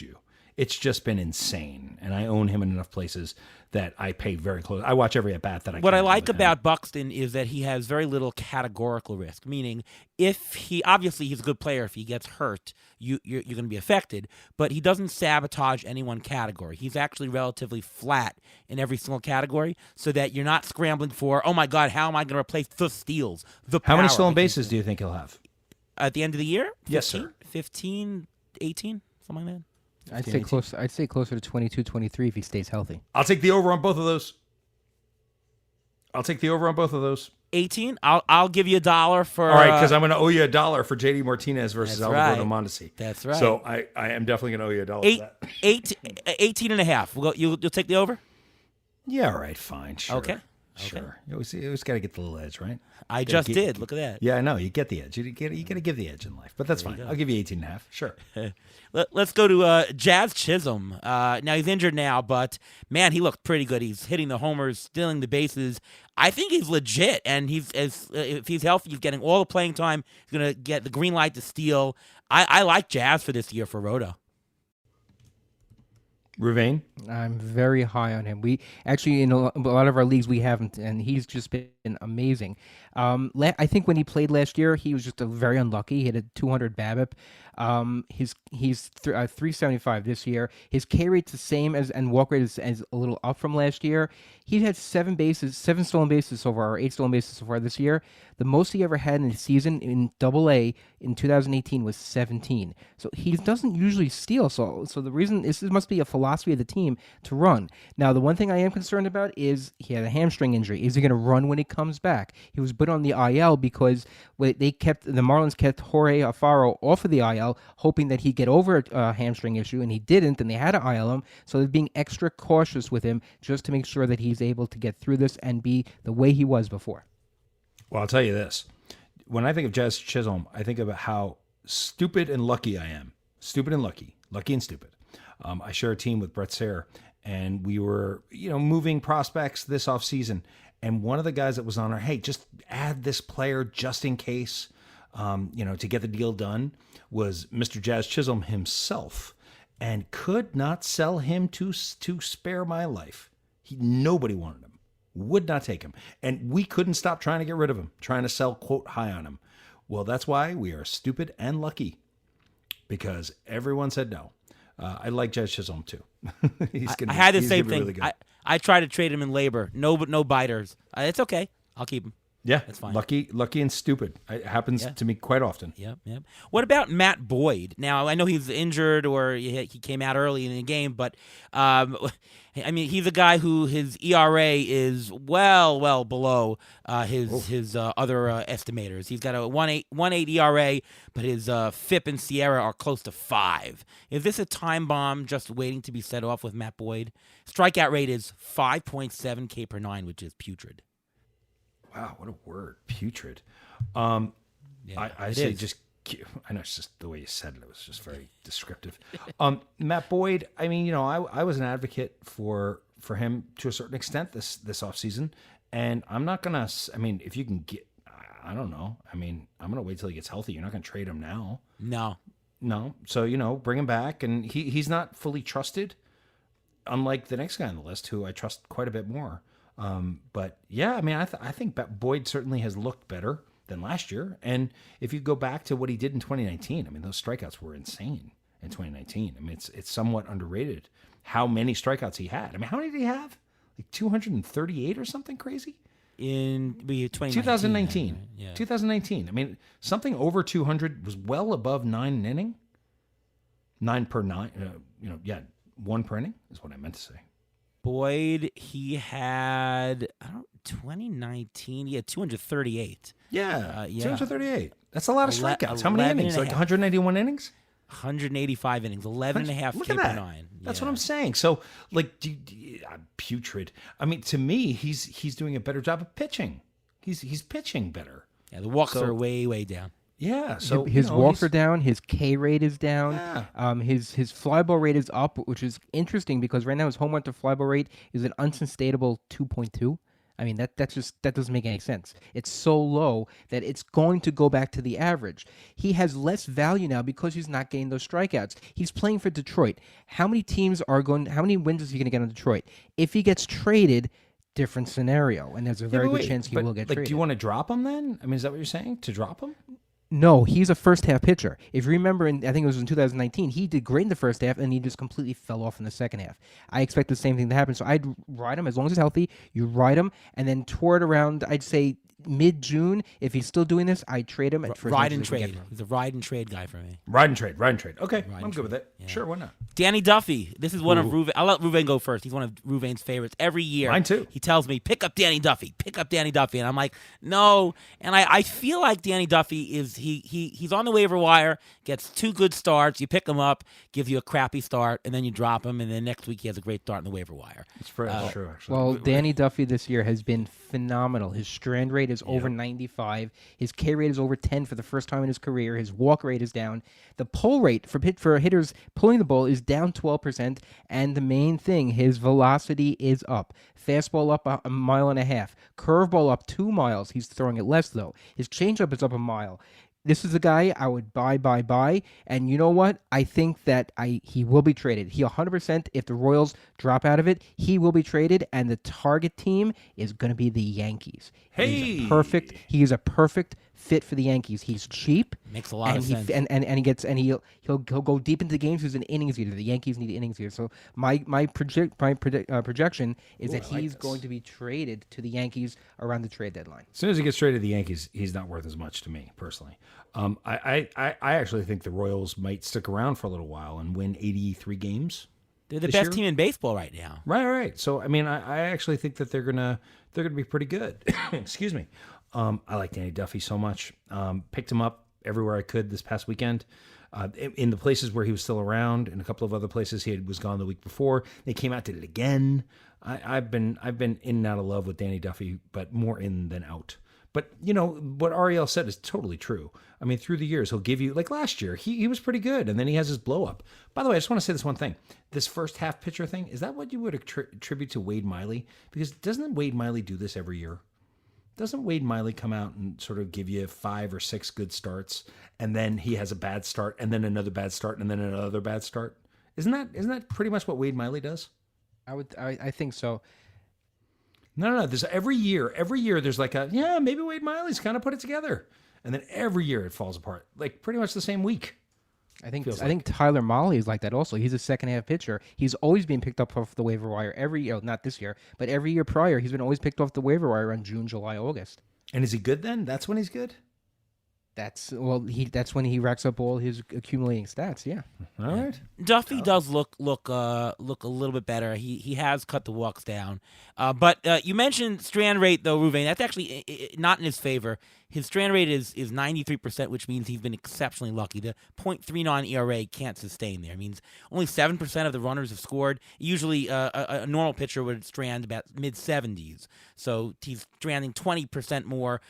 you. It's just been insane, and I own him in enough places that I pay very close. I watch every at bat that I. What I like about Buxton is that he has very little categorical risk. Meaning, if he obviously he's a good player, if he gets hurt, you're going to be affected. But he doesn't sabotage any one category. He's actually relatively flat in every single category, so that you're not scrambling for, oh my God, how am I going to replace the steals? How many stolen bases do you think he'll have at the end of the year? 15, yes, sir. 15, 18, something like that. I'd say closer to 22, 23 if he stays healthy. I'll take the over on both of those. 18. I'll give you $1 for. All right, because I'm going to owe you $1 for JD Martinez versus Alberto Mondesi. That's right. So I am definitely going to owe you $1 for that. 18 and a half. You'll take the over? Yeah, all right, fine, sure. Okay. Sure. You always got to get the little edge, right? I just did. Look at that. Yeah, I know. You get the edge. You got to give the edge in life. But that's fine. I'll give you 18 and a half. Sure. Let's go to Jazz Chisholm. Now, he's injured now, but, man, he looked pretty good. He's hitting the homers, stealing the bases. I think he's legit, and if he's healthy, he's getting all the playing time. He's going to get the green light to steal. I like Jazz for this year for Roto. Ravane? I'm very high on him. We actually, in a lot of our leagues, we haven't, and he's just been amazing. I think when he played last year, he was just very unlucky. He had a 200 BABIP. He's 375 this year. His K rate's the same and walk rate is a little up from last year. He had 7 stolen bases so far, or 8 stolen bases so far this year. The most he ever had in a season in AA in 2018 was 17. So he doesn't usually steal. So the reason this must be a philosophy of the team to run. Now, the one thing I am concerned about is he had a hamstring injury. Is he going to run when he comes back? He was put on the IL because the Marlins kept Jorge Alfaro off of the IL, hoping that he'd get over a hamstring issue, and he didn't, and they had to IL him. So they're being extra cautious with him just to make sure that he's able to get through this and be the way he was before. Well, I'll tell you this. When I think of Jazz Chisholm, I think about how stupid and lucky I am. Stupid and lucky. Lucky and stupid. I share a team with Brett Sayre, and we were, moving prospects this offseason. And one of the guys that was on our, hey, just add this player just in case, to get the deal done, was Mr. Jazz Chisholm himself, and could not sell him to spare my life. Nobody wanted him. Would not take him. And we couldn't stop trying to get rid of him, trying to sell, quote, high on him. Well, that's why we are stupid and lucky, because everyone said no. I like Jazz Chisholm, too. I had the same thing. Really I tried to trade him in labor. No biters. It's okay. I'll keep him. Yeah, That's fine. lucky and stupid. It happens to me quite often. Yep. What about Matt Boyd? Now, I know he's injured or he came out early in the game, but I mean, he's a guy who his ERA is well below his other estimators. He's got a 1.8 ERA, but his FIP and Sierra are close to 5. Is this a time bomb just waiting to be set off with Matt Boyd? Strikeout rate is 5.7 K per 9, which is putrid. Wow, what a word, putrid. Yeah, I it say is. just. I know it's just the way you said it. It was just very descriptive. Matt Boyd. I mean, I was an advocate for him to a certain extent this offseason, and I'm not gonna. I mean, if you can get, I don't know. I mean, I'm gonna wait till he gets healthy. You're not gonna trade him now. No. So bring him back, and he's not fully trusted, unlike the next guy on the list, who I trust quite a bit more. But yeah, I mean, I think Boyd certainly has looked better than last year. And if you go back to what he did in 2019, I mean, those strikeouts were insane in 2019. I mean, it's somewhat underrated how many strikeouts he had. I mean, how many did he have? Like 238 or something crazy? In 2019. Right? Yeah. 2019. I mean, something over 200 was well above 9 an inning. 9 per 9. 1 per inning is what I meant to say. Boyd, he had 2019. He had 238. Yeah, yeah. 238. That's a lot of strikeouts. How many 11 innings? and a Like half. 181 innings? 185 innings, 11 and a half Look K at per that. 9. That's Yeah. what I'm saying. So, like, putrid. I mean, to me, he's doing a better job of pitching. He's pitching better. Yeah, the walks So- are way down. Yeah. So his walks are he's- down. His K rate is down. Yeah. His fly ball rate is up, which is interesting because right now his home run to fly ball rate is an unsustainable 2.2. I mean that doesn't make any sense. It's so low that it's going to go back to the average. He has less value now because he's not getting those strikeouts. He's playing for Detroit. How many wins is he going to get on Detroit? If he gets traded, different scenario, and there's a very good chance he will get traded. Do you want to drop him then? I mean, is that what you're saying? To drop him? No, he's a first half pitcher. If you remember, I think it was in 2019, he did great in the first half, and he just completely fell off in the second half. I expect the same thing to happen. So I'd ride him as long as he's healthy. You ride him, and then toward around, I'd say mid-June, if he's still doing this, I'd trade him. For as Ride much and as we can trade. get for him. He's a ride and trade guy for me. Ride and trade. Okay, Ride I'm and good with trade. it. Yeah. Sure, why not? Danny Duffy. This is one of Ruven. I'll let Ruven go first. He's one of Ruven's favorites every year. Mine too. He tells me, pick up Danny Duffy. And I'm like, no. And I feel like Danny Duffy is he's on the waiver wire, gets 2 good starts. You pick him up, gives you a crappy start, and then you drop him. And then next week he has a great start on the waiver wire. It's true, actually. Well, Danny Duffy this year has been phenomenal. His strand rate is over 95. His K rate is over 10 for the first time in his career. His walk rate is down. The pull rate for hitters pulling the ball is down 12%. And the main thing, his velocity is up. Fastball up a mile and a half. Curveball up 2 miles. He's throwing it less, though. His changeup is up a mile. This is a guy I would buy. And you know what? I think that he will be traded. He 100%, if the Royals drop out of it, he will be traded. And the target team is going to be the Yankees. He is a perfect fit for the Yankees. He's cheap. Makes a lot of sense. He'll go deep into games. He's an innings eater. The Yankees need innings eater. So my projection is that he's going to be traded to the Yankees around the trade deadline. As soon as he gets traded to the Yankees, he's not worth as much to me personally. I actually think the Royals might stick around for a little while and win 83 games. They're the this best year? team in baseball right now. Right. So I mean, I actually think that they're gonna be pretty good. Excuse me. I like Danny Duffy so much. Picked him up everywhere I could this past weekend. In the places where he was still around, in a couple of other places he was gone the week before. They came out, did it again. I've been in and out of love with Danny Duffy, but more in than out. But what Ariel said is totally true. I mean, through the years he'll give you, like last year, he was pretty good, and then he has his blow up. By the way, I just want to say this one thing: this first half pitcher thing, is that what you would attribute to Wade Miley? Because doesn't Wade Miley do this every year? Doesn't Wade Miley come out and sort of give you 5 or 6 good starts, and then he has a bad start, and then another bad start, and then another bad start? Isn't that pretty much what Wade Miley does? I think so. No. There's every year there's like maybe Wade Miley's kind of put it together, and then every year it falls apart, like pretty much the same week. I think Tyler Mahle is like that also. He's a second half pitcher. He's always been picked up off the waiver wire every year, not this year, but every year prior. He's been always picked off the waiver wire around June, July, August. And is he good then? That's when he's good? That's when he racks up all his accumulating stats. Yeah. All right. Duffy does look a little bit better. He has cut the walks down, but you mentioned strand rate though, Ruvain. That's actually not in his favor. His strand rate is 93%, which means he's been exceptionally lucky. The .39 ERA can't sustain there. It means only 7% of the runners have scored. Usually, a normal pitcher would strand about mid-70s, so he's stranding 20% more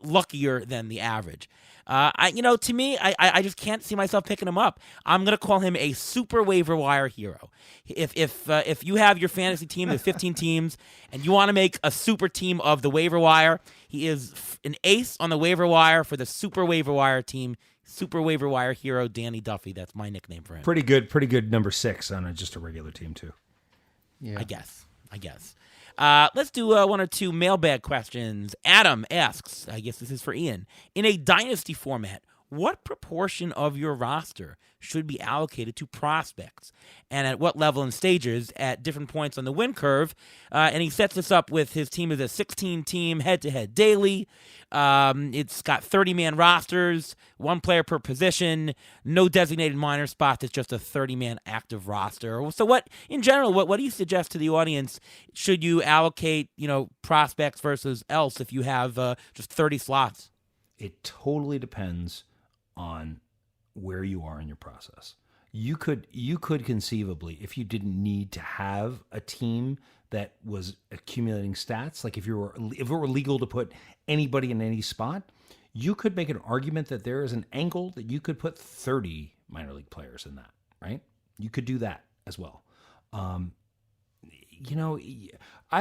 luckier than the average. To me, I just can't see myself picking him up. I'm gonna call him a super waiver wire hero. If you have your fantasy team, there's 15 teams, and you want to make a super team of the waiver wire, he is an ace on the waiver wire for the super waiver wire team. Super waiver wire hero Danny Duffy. That's my nickname for him. Pretty good number 6 on just a regular team too. Yeah. I guess. Let's do one or two mailbag questions. Adam asks, I guess this is for Ian, in a dynasty format, what proportion of your roster should be allocated to prospects, and at what level and stages at different points on the win curve? And he sets this up with his team as a 16-team head-to-head daily. It's got 30-man rosters, one player per position, no designated minor spots. It's just a 30-man active roster. So what do you suggest to the audience? Should you allocate, prospects versus else if you have just 30 slots? It totally depends on where you are in your process. You could conceivably, if you didn't need to have a team that was accumulating stats, like if it were legal to put anybody in any spot, you could make an argument that there is an angle that you could put 30 minor league players in that, right? You could do that as well. I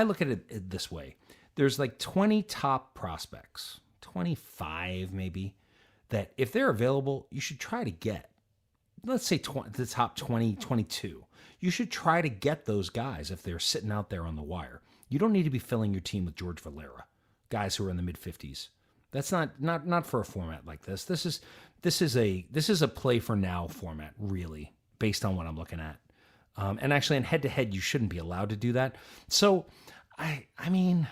look at it this way. There's like 20 top prospects, 25 maybe, that if they're available, you should try to get. Let's say the top 20, 22. You should try to get those guys if they're sitting out there on the wire. You don't need to be filling your team with George Valera, guys who are in the mid-50s. That's not for a format like this. This is a play for now format, really, based on what I'm looking at. And actually, in head-to-head, you shouldn't be allowed to do that. So, I mean,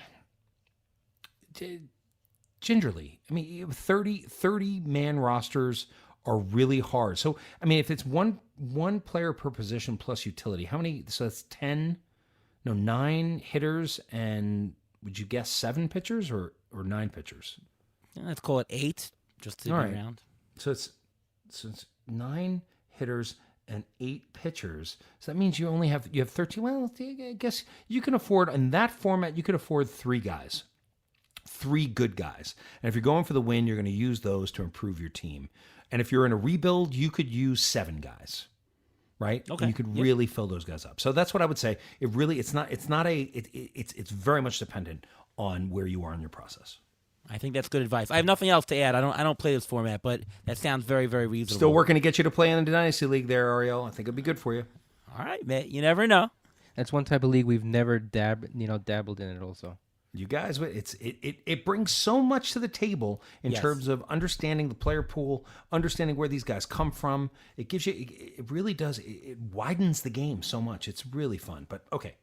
gingerly, 30 man rosters are really hard. So, if it's one player per position plus utility, how many? So that's 9 hitters, and would you guess 7 pitchers or 9 pitchers? Let's call it 8, just to be around. So it's 9 hitters and 8 pitchers. So that means you have 13. Well, I guess you can afford, in that format, you could afford 3 guys. 3 good guys. And if you're going for the win, you're going to use those to improve your team. And if you're in a rebuild, you could use 7 guys, right? Okay. And you could really fill those guys up. So that's what I would say. It's very much dependent on where you are in your process. I think that's good advice. I have nothing else to add. I don't play this format, but that sounds very, very reasonable. Still working to get you to play in the Dynasty League there, Ariel. I think it'd be good for you. All right, man. You never know. That's one type of league we've never dabbled in it also. You guys, it brings so much to the table in terms of understanding the player pool, understanding where these guys come from. It gives you, it really does, it widens the game so much. It's really fun. But okay,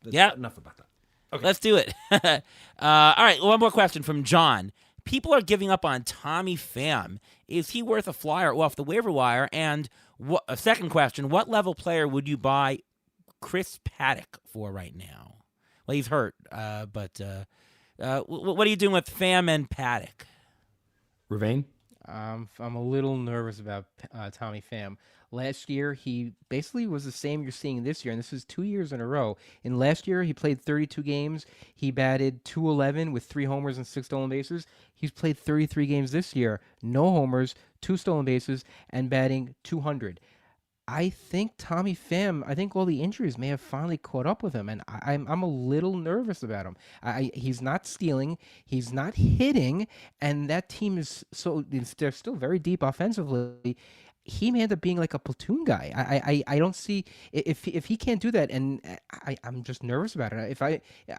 enough about that. Okay. Let's do it. All right, one more question from John. People are giving up on Tommy Pham. Is he worth a flyer off the waiver wire? And a second question, what level player would you buy Chris Paddock for right now? Well, he's hurt, but what are you doing with Pham and Paddock? Ruvain? I'm a little nervous about Tommy Pham. Last year, he basically was the same you're seeing this year, and this is 2 years in a row. In last year, he played 32 games. He batted .211 with 3 homers and 6 stolen bases. He's played 33 games this year, no homers, 2 stolen bases, and batting .200. I think Tommy Pham, all the injuries may have finally caught up with him, and I'm a little nervous about him. He's not stealing, he's not hitting, and that team is they're still very deep offensively. He may end up being like a platoon guy. I don't see if he can't do that, and I'm just nervous about it.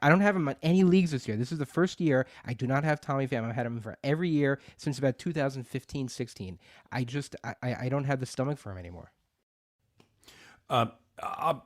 I don't have him on any leagues this year. This is the first year I do not have Tommy Pham. I've had him for every year since about 2015-16. I don't have the stomach for him anymore.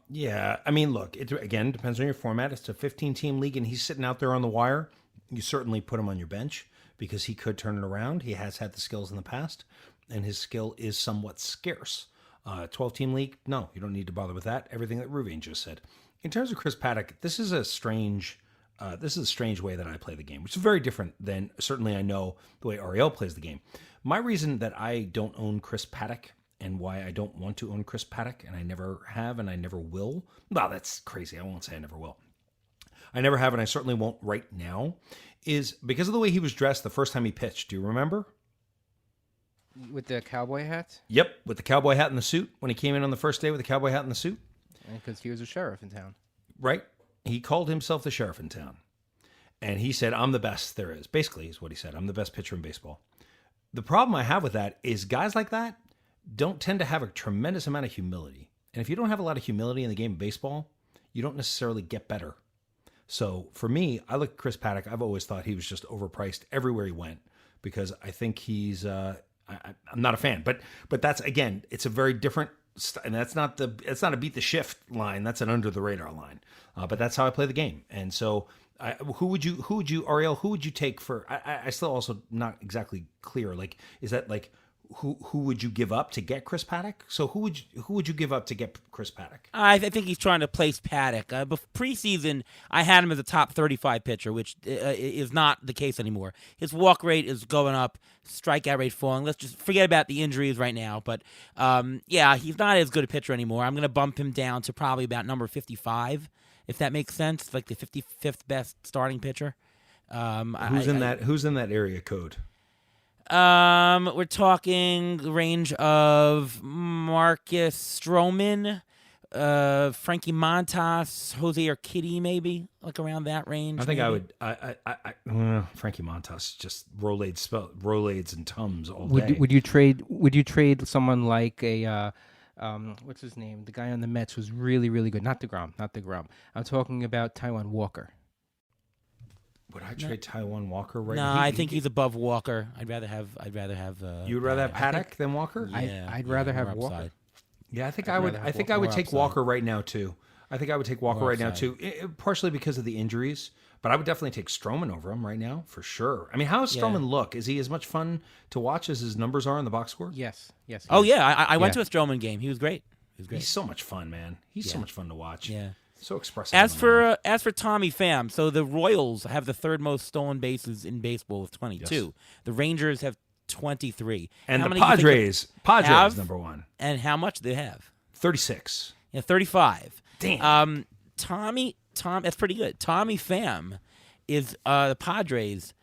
Yeah. Look, it again depends on your format. It's a 15-team league, and he's sitting out there on the wire. You certainly put him on your bench because he could turn it around. He has had the skills in the past, and his skill is somewhat scarce. 12-team league, no, you don't need to bother with that. Everything that Ruvain just said. In terms of Chris Paddock, this is a strange way that I play the game, which is very different than certainly I know the way Ariel plays the game. My reason that I don't own Chris Paddock and why I don't want to own Chris Paddock, and I never have and I never will. Well, that's crazy. I won't say I never will. I never have and I certainly won't right now, is because of the way he was dressed the first time he pitched. Do you remember? With the cowboy hat? Yep, with the cowboy hat and the suit. When he came in on the first day with the cowboy hat and the suit. Because he was a sheriff in town. Right. He called himself the sheriff in town. And he said, I'm the best there is. Basically, is what he said. I'm the best pitcher in baseball. The problem I have with that is guys like that don't tend to have a tremendous amount of humility. And if you don't have a lot of humility in the game of baseball, you don't necessarily get better. So for me, I look at Chris Paddock. I've always thought he was just overpriced everywhere he went because I think he's, I'm not a fan. But that's, again, it's a very different, and it's not a beat the shift line. That's an under the radar line. But that's how I play the game. And so who would you, Ariel, who would you take for, I still also not exactly clear. Like, is that like, who would you give up to get Chris Paddock? So who would you give up to get Chris Paddock? I think he's trying to place Paddock. Preseason, I had him as a top 35 pitcher, which is not the case anymore. His walk rate is going up, strikeout rate falling. Let's just forget about the injuries right now. But yeah, he's not as good a pitcher anymore. I'm going to bump him down to probably about number 55, if that makes sense, like the 55th best starting pitcher. Who's in that area code? We're talking range of Marcus Stroman, Frankie Montas, Jose Urquidy, maybe like around that range. I think maybe. Frankie Montas just Rolaids and Tums all day. Would you trade someone like a what's his name? The guy on the Mets was really, really good. Not DeGrom. I'm talking about Taijuan Walker. Would I trade Taijuan Walker right No, now? I think he's above Walker. I'd rather have. You would rather have Paddock than Walker? Yeah, I'd rather have more Walker. upside. Yeah, I think I'd I would. rather I have think I would more take upside. Walker right now too. I think I would take Walker More right now upside. too, partially because of the injuries. But I would definitely take Stroman over him right now for sure. I mean, how does Stroman look? Is he as much fun to watch as his numbers are in the box score? Yes. Oh yeah, I went to Yeah. a Stroman game. He was great. He's so much fun, man. He's so much fun to watch. Yeah. So expressive. As for Tommy Pham, so the Royals have the third most stolen bases in baseball with 22. Yes. The Rangers have 23. and How the many do you think Padres have? number one, and how much do they have? 36. Yeah, 35. Damn. Tom, that's pretty good. Tommy Pham is the Padres.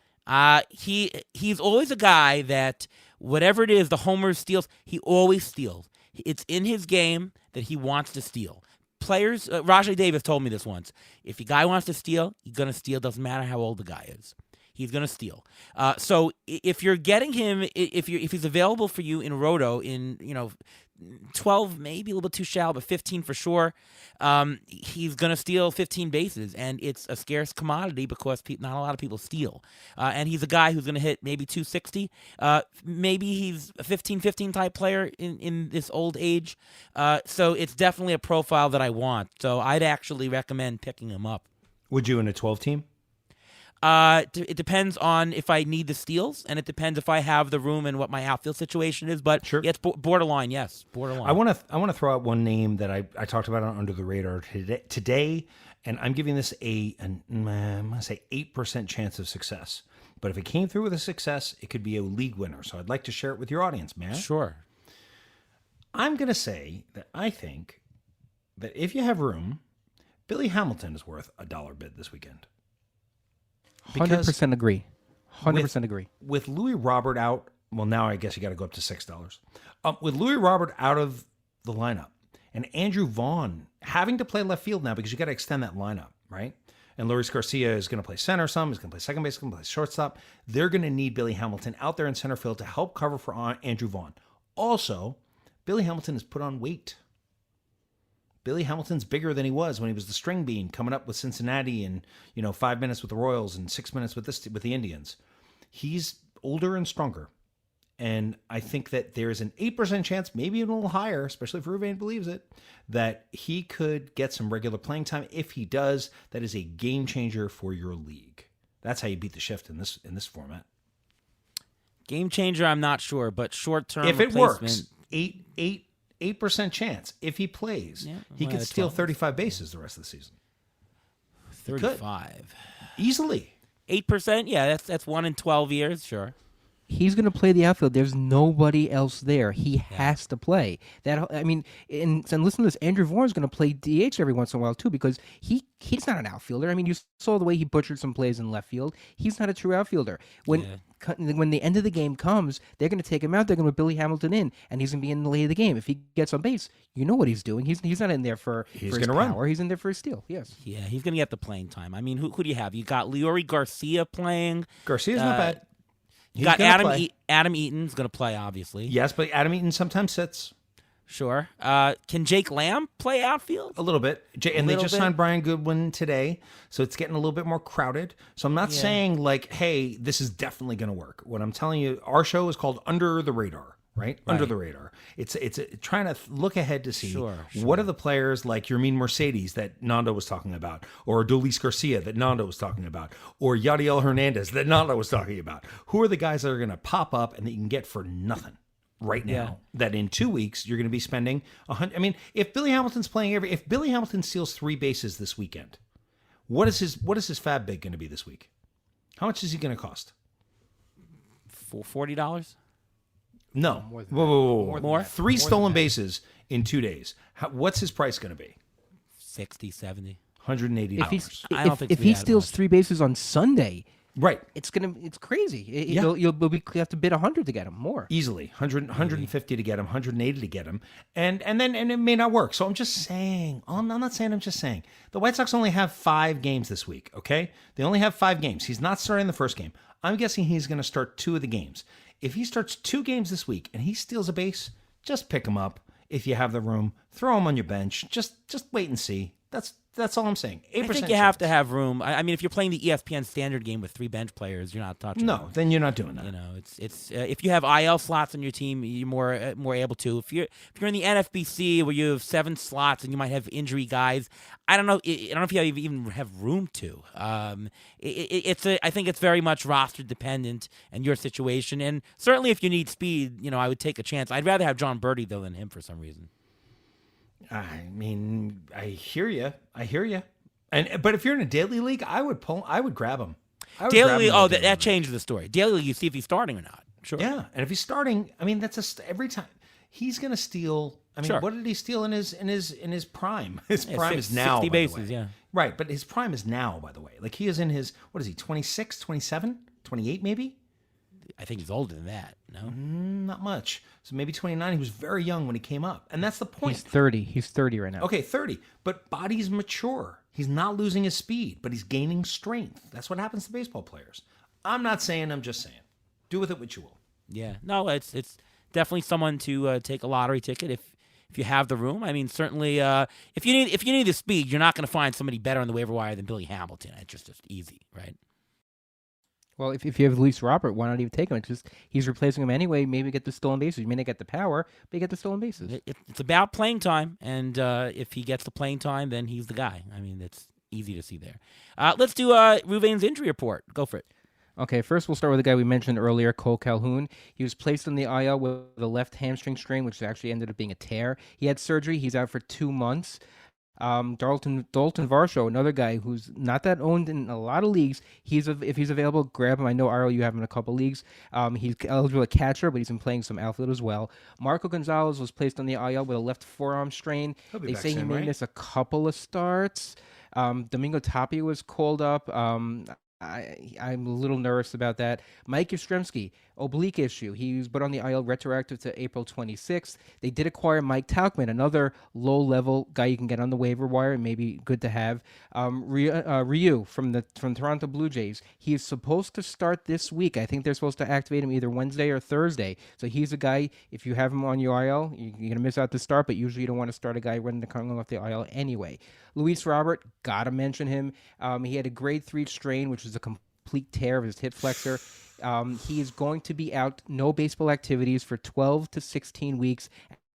He's always a guy that whatever it is, the homers, steals, he always steals. It's in his game that he wants to steal. Players, Rajay Davis told me this once. If a guy wants to steal, he's gonna steal. Doesn't matter how old the guy is. He's gonna steal. So if you're getting him, if he's available for you in Roto in 12, maybe a little bit too shallow, but 15 for sure. He's going to steal 15 bases, and it's a scarce commodity because not a lot of people steal. And he's a guy who's going to hit maybe 260. Maybe he's a 15-15 type player in this old age. So it's definitely a profile that I want. So I'd actually recommend picking him up. Would you in a 12 team? It depends on if I need the steals, and it depends if I have the room and what my outfield situation is. But Sure. yeah, it's borderline. Yes, borderline. I want to throw out one name that I talked about on Under the Radar today, and I'm giving this I'm going to say 8% chance of success. But if it came through with a success, it could be a league winner. So I'd like to share it with your audience, man. Sure. I'm going to say that I think that if you have room, Billy Hamilton is worth $1 bid this weekend. 100% agree. 100% agree. With Louis Robert out, well, now I guess you got to go up to $6. With Louis Robert out of the lineup and Andrew Vaughn having to play left field now because you got to extend that lineup, right? And Luis Garcia is going to play center some, he's going to play second base, he's going to play shortstop. They're going to need Billy Hamilton out there in center field to help cover for Andrew Vaughn. Also, Billy Hamilton has put on weight. Billy Hamilton's bigger than he was when he was the string bean coming up with Cincinnati and 5 minutes with the Royals and 6 minutes with the Indians. He's older and stronger. And I think that there's an 8% chance, maybe even a little higher, especially if Ruvain believes it, that he could get some regular playing time. If he does, that is a game changer for your league. That's how you beat the shift in this format. Game changer, I'm not sure, but short-term If it replacement. works, 8% chance. If he plays, Yeah, he well, could that's steal 12. 35 bases the rest of the season. 35. Easily. 8%? Yeah, that's 1 in 12 years, sure. He's going to play the outfield. There's nobody else there. He has to play. And listen to this. Andrew Vaughn's going to play DH every once in a while too, because he's not an outfielder. I mean, you saw the way he butchered some plays in left field. He's not a true outfielder. When the end of the game comes, they're going to take him out. They're going to put Billy Hamilton in, and he's going to be in the late of the game. If he gets on base, you know what he's doing. He's not in there for his power. He's in there for his steal. Yes. Yeah, he's going to get the playing time. I mean, who do you have? You got Leori Garcia playing. Garcia's not bad. You got Adam Eaton's going to play, obviously. Yes, but Adam Eaton sometimes sits. Sure. Can Jake Lamb play outfield? A little bit. And they just signed Brian Goodwin today, so it's getting a little bit more crowded. So I'm not saying, like, hey, this is definitely going to work. What I'm telling you, our show is called Under the Radar, right? Under the Radar. It's trying to look ahead to see what are the players like Yermin Mercedes that Nando was talking about, or Adolis Garcia that Nando was talking about, or Yadiel Hernandez that Nando was talking about. Who are the guys that are going to pop up and that you can get for nothing right now, that in 2 weeks you're going to be spending $100? I mean, if Billy Hamilton's playing if Billy Hamilton steals 3 bases this weekend, what is his fab bid going to be this week? How much is he going to cost? $40? No. Whoa. More? 3 stolen bases in 2 days. What's his price going to be? 60, 70. $180. I don't think if he steals 3 bases on Sunday, right, it's crazy. You'll have to bid 100 to get him more. Easily 150 to get him, 180 to get him, and it may not work. So I'm just saying. I'm not saying. I'm just saying. The White Sox only have 5 games this week. Okay, they only have 5 games. He's not starting the first game. I'm guessing he's going to start 2 of the games. If he starts 2 games this week and he steals a base, just pick him up. If you have the room, throw him on your bench. Just wait and see. That's all I'm saying. 8% I think you have to have room. I mean, if you're playing the ESPN standard game with 3 bench players, you're not touching. No, then you're not doing that. You know, it's if you have IL slots on your team, you're more able to. If you're in the NFBC where you have 7 slots and you might have injury guys, I don't know if you even have room to. I think it's very much roster dependent and your situation, and certainly if you need speed, I would take a chance. I'd rather have John Birdie though than him for some reason. I mean, I hear you. But if you're in a daily league, I would grab him. Daily league, that changes the story. Daily league, you see if he's starting or not. Sure. Yeah, and if he's starting, I mean, every time he's going to steal. I mean, what did he steal in his prime? His prime is now 60 bases. Yeah, right. But his prime is now, by the way. Like he is in his 26, 27, 28 maybe. I think he's older than that. No, not much. So maybe 29. He was very young when he came up, and that's the point. He's 30. He's 30 right now. Okay, 30. But body's mature. He's not losing his speed, but he's gaining strength. That's what happens to baseball players. I'm not saying. I'm just saying. Do with it what you will. Yeah. No, it's definitely someone to take a lottery ticket if you have the room. I mean, certainly if you need the speed, you're not going to find somebody better on the waiver wire than Billy Hamilton. It's just easy, right? Well, if you have Luis Robert, why not even take him? It's just he's replacing him anyway. Maybe get the stolen bases. You may not get the power, but you get the stolen bases. It's about playing time, and if he gets the playing time, then he's the guy. I mean, it's easy to see there. Let's do Ruvain's injury report. Go for it. Okay, first we'll start with the guy we mentioned earlier, Cole Calhoun. He was placed on the IL with a left hamstring strain, which actually ended up being a tear. He had surgery. He's out for 2 months. Dalton Varsho, another guy who's not that owned in a lot of leagues. If he's available, grab him. I know, Arlo, you have him in a couple leagues. He's eligible at catcher, but he's been playing some outfield as well. Marco Gonzalez was placed on the IL with a left forearm strain. They say he may miss a couple of starts. Domingo Tapia was called up. I'm a little nervous about that. Mike Yastrzemski, oblique issue. He was put on the IL retroactive to April 26th. They did acquire Mike Tauchman, another low-level guy you can get on the waiver wire. Maybe good to have. Ryu from Toronto Blue Jays. He is supposed to start this week. I think they're supposed to activate him either Wednesday or Thursday. So he's a guy, if you have him on your IL, you're going to miss out the start, but usually you don't want to start a guy coming off the IL anyway. Luis Robert, got to mention him. He had a grade 3 strain, which was a complete tear of his hip flexor. He is going to be out, no baseball activities for 12 to 16 weeks,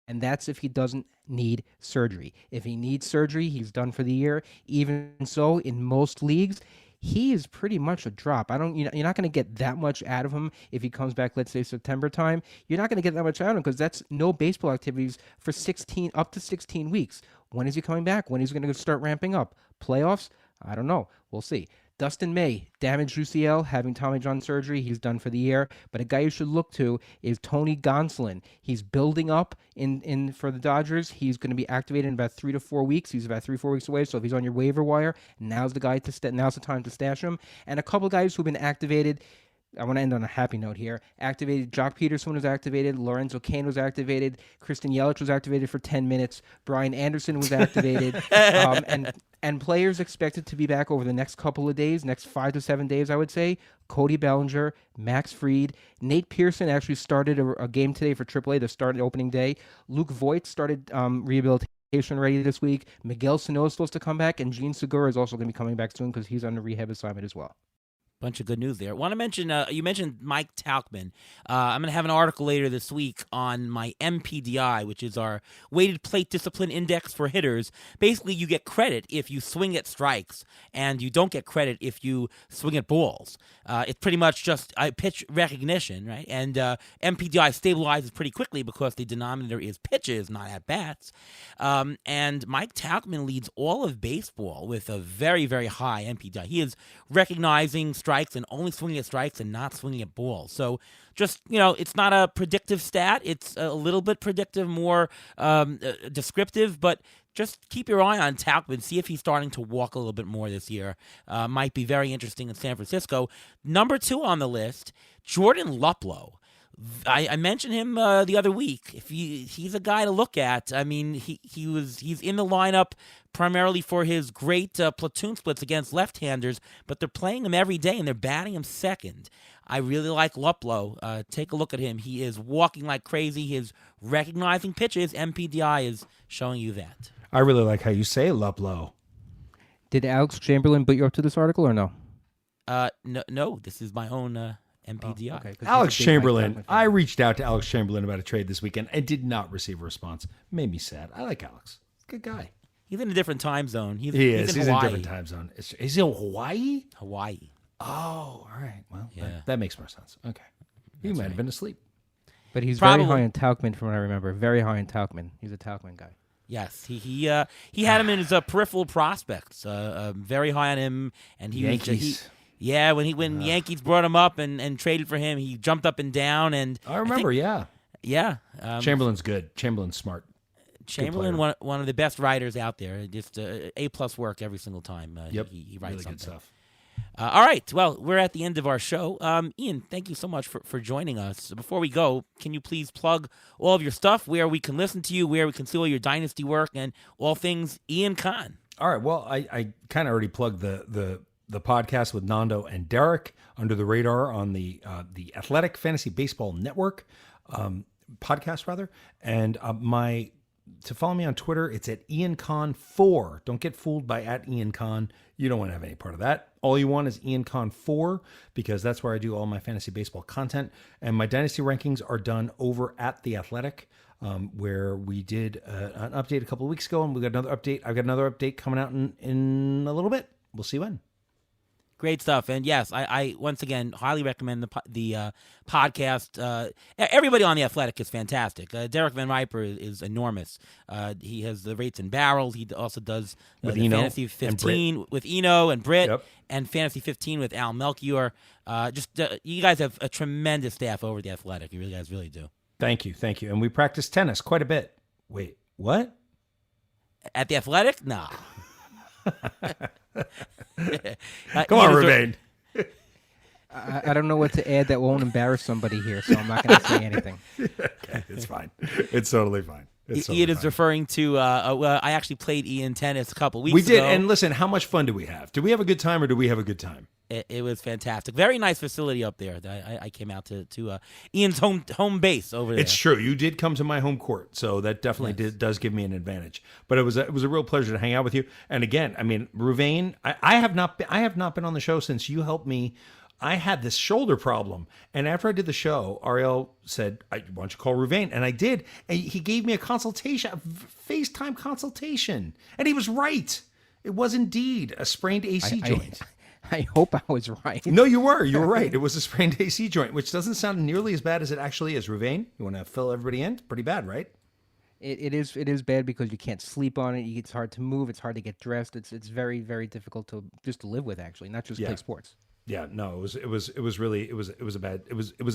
and that's if he doesn't need surgery. If he needs surgery, he's done for the year. Even so, in most leagues, he is pretty much a drop. You're not going to get that much out of him if he comes back, let's say September time. You're not going to get that much out of him because that's no baseball activities for 16 up to 16 weeks. When is he coming back? When is he going to start ramping up? Playoffs? I don't know. We'll see. Dustin May, damaged UCL, having Tommy John surgery. He's done for the year. But a guy you should look to is Tony Gonsolin. He's building up in for the Dodgers. He's going to be activated in about 3 to 4 weeks. He's about 3-4 weeks away. So if he's on your waiver wire, now's the time to stash him. And a couple guys who've been activated. I want to end on a happy note here. Activated. Jock Peterson was activated. Lorenzo Cain was activated. Kristen Yelich was activated for 10 minutes. Brian Anderson was activated. And players expected to be back over the next couple of days, next 5 to 7 days, I would say. Cody Bellinger, Max Fried, Nate Pearson actually started a game today for AAA to start opening day. Luke Voigt started rehabilitation ready this week. Miguel Sano is supposed to come back, and Gene Segura is also going to be coming back soon because he's on a rehab assignment as well. Bunch of good news there. Want to mention, you mentioned Mike Tauchman. I'm going to have an article later this week on my MPDI, which is our weighted plate discipline index for hitters. Basically, you get credit if you swing at strikes, and you don't get credit if you swing at balls. It's pretty much just pitch recognition, right? And MPDI stabilizes pretty quickly because the denominator is pitches, not at bats. And Mike Tauchman leads all of baseball with a very, very high MPDI. He is recognizing strikes and only swinging at strikes and not swinging at balls. So just, it's not a predictive stat. It's a little bit predictive, more descriptive, but just keep your eye on Tauchman. See if he's starting to walk a little bit more this year. Might be very interesting in San Francisco. Number 2 on the list, Jordan Luplow. I mentioned him the other week. If he's a guy to look at. I mean, he's in the lineup primarily for his great platoon splits against left-handers, but they're playing him every day and they're batting him second. I really like Luplow. Take a look at him. He is walking like crazy. He is recognizing pitches. MPDI is showing you that. I really like how you say Luplow. Did Alex Chamberlain put you up to this article or no? No. This is my own MPDI. Oh, okay, Alex Chamberlain. I reached out to Alex Chamberlain about a trade this weekend and did not receive a response. Made me sad. I like Alex. Good guy. He's in a different time zone. He's He's in in a Hawaii. different time zone. Is he in Hawaii? Hawaii. Oh, all right. Well, Yeah. that makes more sense. Okay. He might have been asleep. But he's Probably. very high in Tauchman from what I remember. Very high in Tauchman. He's a Tauchman guy. Yes, he had him in his peripheral prospects. Very high on him, and he Yankees. was when Yankees brought him up and traded for him, he jumped up and down. And I remember, yeah. Chamberlain's good. Chamberlain's smart. Chamberlain, one of the best writers out there. Just A+ work every single time. Yep, he writes really something. good stuff. All right, well, we're at the end of our show. Ian, thank you so much for joining us. Before we go, can you please plug all of your stuff, where we can listen to you, where we can see all your Dynasty work, and all things Ian Kahn? All right. Well, I kind of already plugged the podcast with Nando and Derek, Under the Radar, on the Athletic Fantasy Baseball Network podcast rather, and to follow me on Twitter, it's at IanCon4. Don't get fooled by at IanCon. You don't want to have any part of that. All you want is IanCon4, because that's where I do all my fantasy baseball content. And my dynasty rankings are done over at The Athletic, where we did an update a couple of weeks ago, and we got another update. I've got another update coming out in a little bit. We'll see when. Great stuff. And yes, I once again highly recommend the podcast. Everybody on The Athletic is fantastic. Derek Van Riper is enormous. He has the Rates and Barrels. He also does With the Eno Fantasy 15 with Eno and Britt, Yep. and Fantasy 15 with Al Melchior. You guys have a tremendous staff over at The Athletic. You guys really do. Thank you. And we practice tennis quite a bit. Wait, what? At The Athletic? Nah. Come on, Remain. I don't know what to add that won't embarrass somebody here, so I'm not going to say anything. Okay, it's fine. It's totally fine. Ian is referring to, I actually played Ian tennis a couple weeks ago. We did, and listen, how much fun do we have? Do we have a good time, or do we have a good time? It was fantastic. Very nice facility up there. I came out to Ian's home base over there. It's true. You did come to my home court, so that definitely does give me an advantage. But it was a real pleasure to hang out with you. And again, I mean, Ruvain, I have not been on the show since you helped me. I had this shoulder problem, and after I did the show, Ariel said, "Why don't you call Ruvain?" And I did, and he gave me a consultation, a FaceTime consultation, and he was right. It was indeed a sprained AC joint. I hope I was right. No, you were. You were right. It was a sprained AC joint, which doesn't sound nearly as bad as it actually is. Ruvain, you want to fill everybody in? It's pretty bad, right? It is bad because you can't sleep on it. It's hard to move. It's hard to get dressed. It's very, very difficult to live with, actually, not just play sports. Yeah, no, it was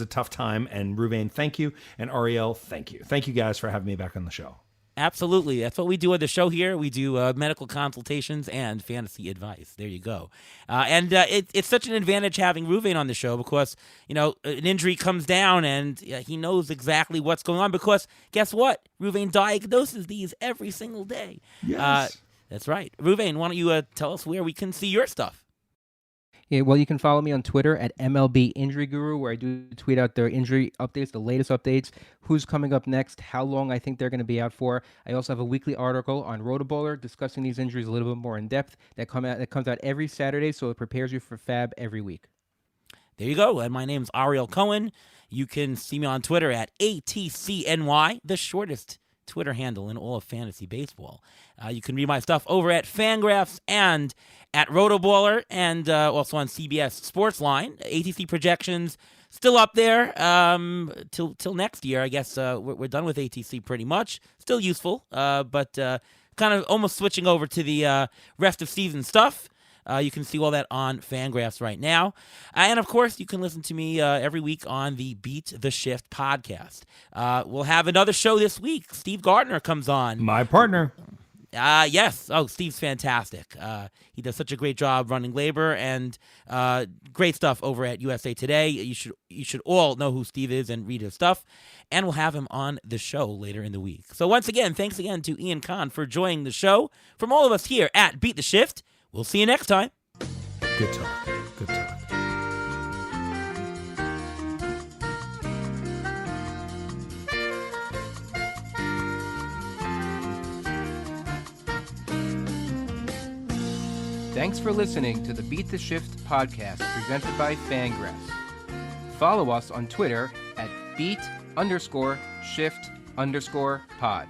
a tough time. And Ruvain, thank you, and Ariel, thank you guys for having me back on the show. Absolutely. That's what we do on the show here. We do medical consultations and fantasy advice. There you go. It's such an advantage having Ruvain on the show because, an injury comes down and he knows exactly what's going on because guess what? Ruvain diagnoses these every single day. Yes. That's right. Ruvain, why don't you tell us where we can see your stuff? Yeah, well, you can follow me on Twitter at MLB Injury Guru, where I do tweet out their injury updates, the latest updates, who's coming up next, how long I think they're going to be out for. I also have a weekly article on Rotoballer discussing these injuries a little bit more in depth that comes out every Saturday, so it prepares you for Fab every week. There you go. And my name's Ariel Cohen. You can see me on Twitter at ATCNY, the shortest Twitter handle in all of fantasy baseball. You can read my stuff over at Fangraphs and at Rotoballer and also on CBS Sportsline. ATC projections still up there till next year. I guess we're done with ATC pretty much. Still useful, but kind of almost switching over to the rest of season stuff. You can see all that on Fangraphs right now. And, of course, you can listen to me every week on the Beat the Shift podcast. We'll have another show this week. Steve Gardner comes on. My partner. Yes. Oh, Steve's fantastic. He does such a great job running labor and great stuff over at USA Today. You should all know who Steve is and read his stuff. And we'll have him on the show later in the week. So once again, thanks again to Ian Kahn for joining the show. From all of us here at Beat the Shift, we'll see you next time. Good talk. Good talk. Thanks for listening to the Beat the Shift podcast presented by Fangraphs. Follow us on Twitter at beat_shift_pod.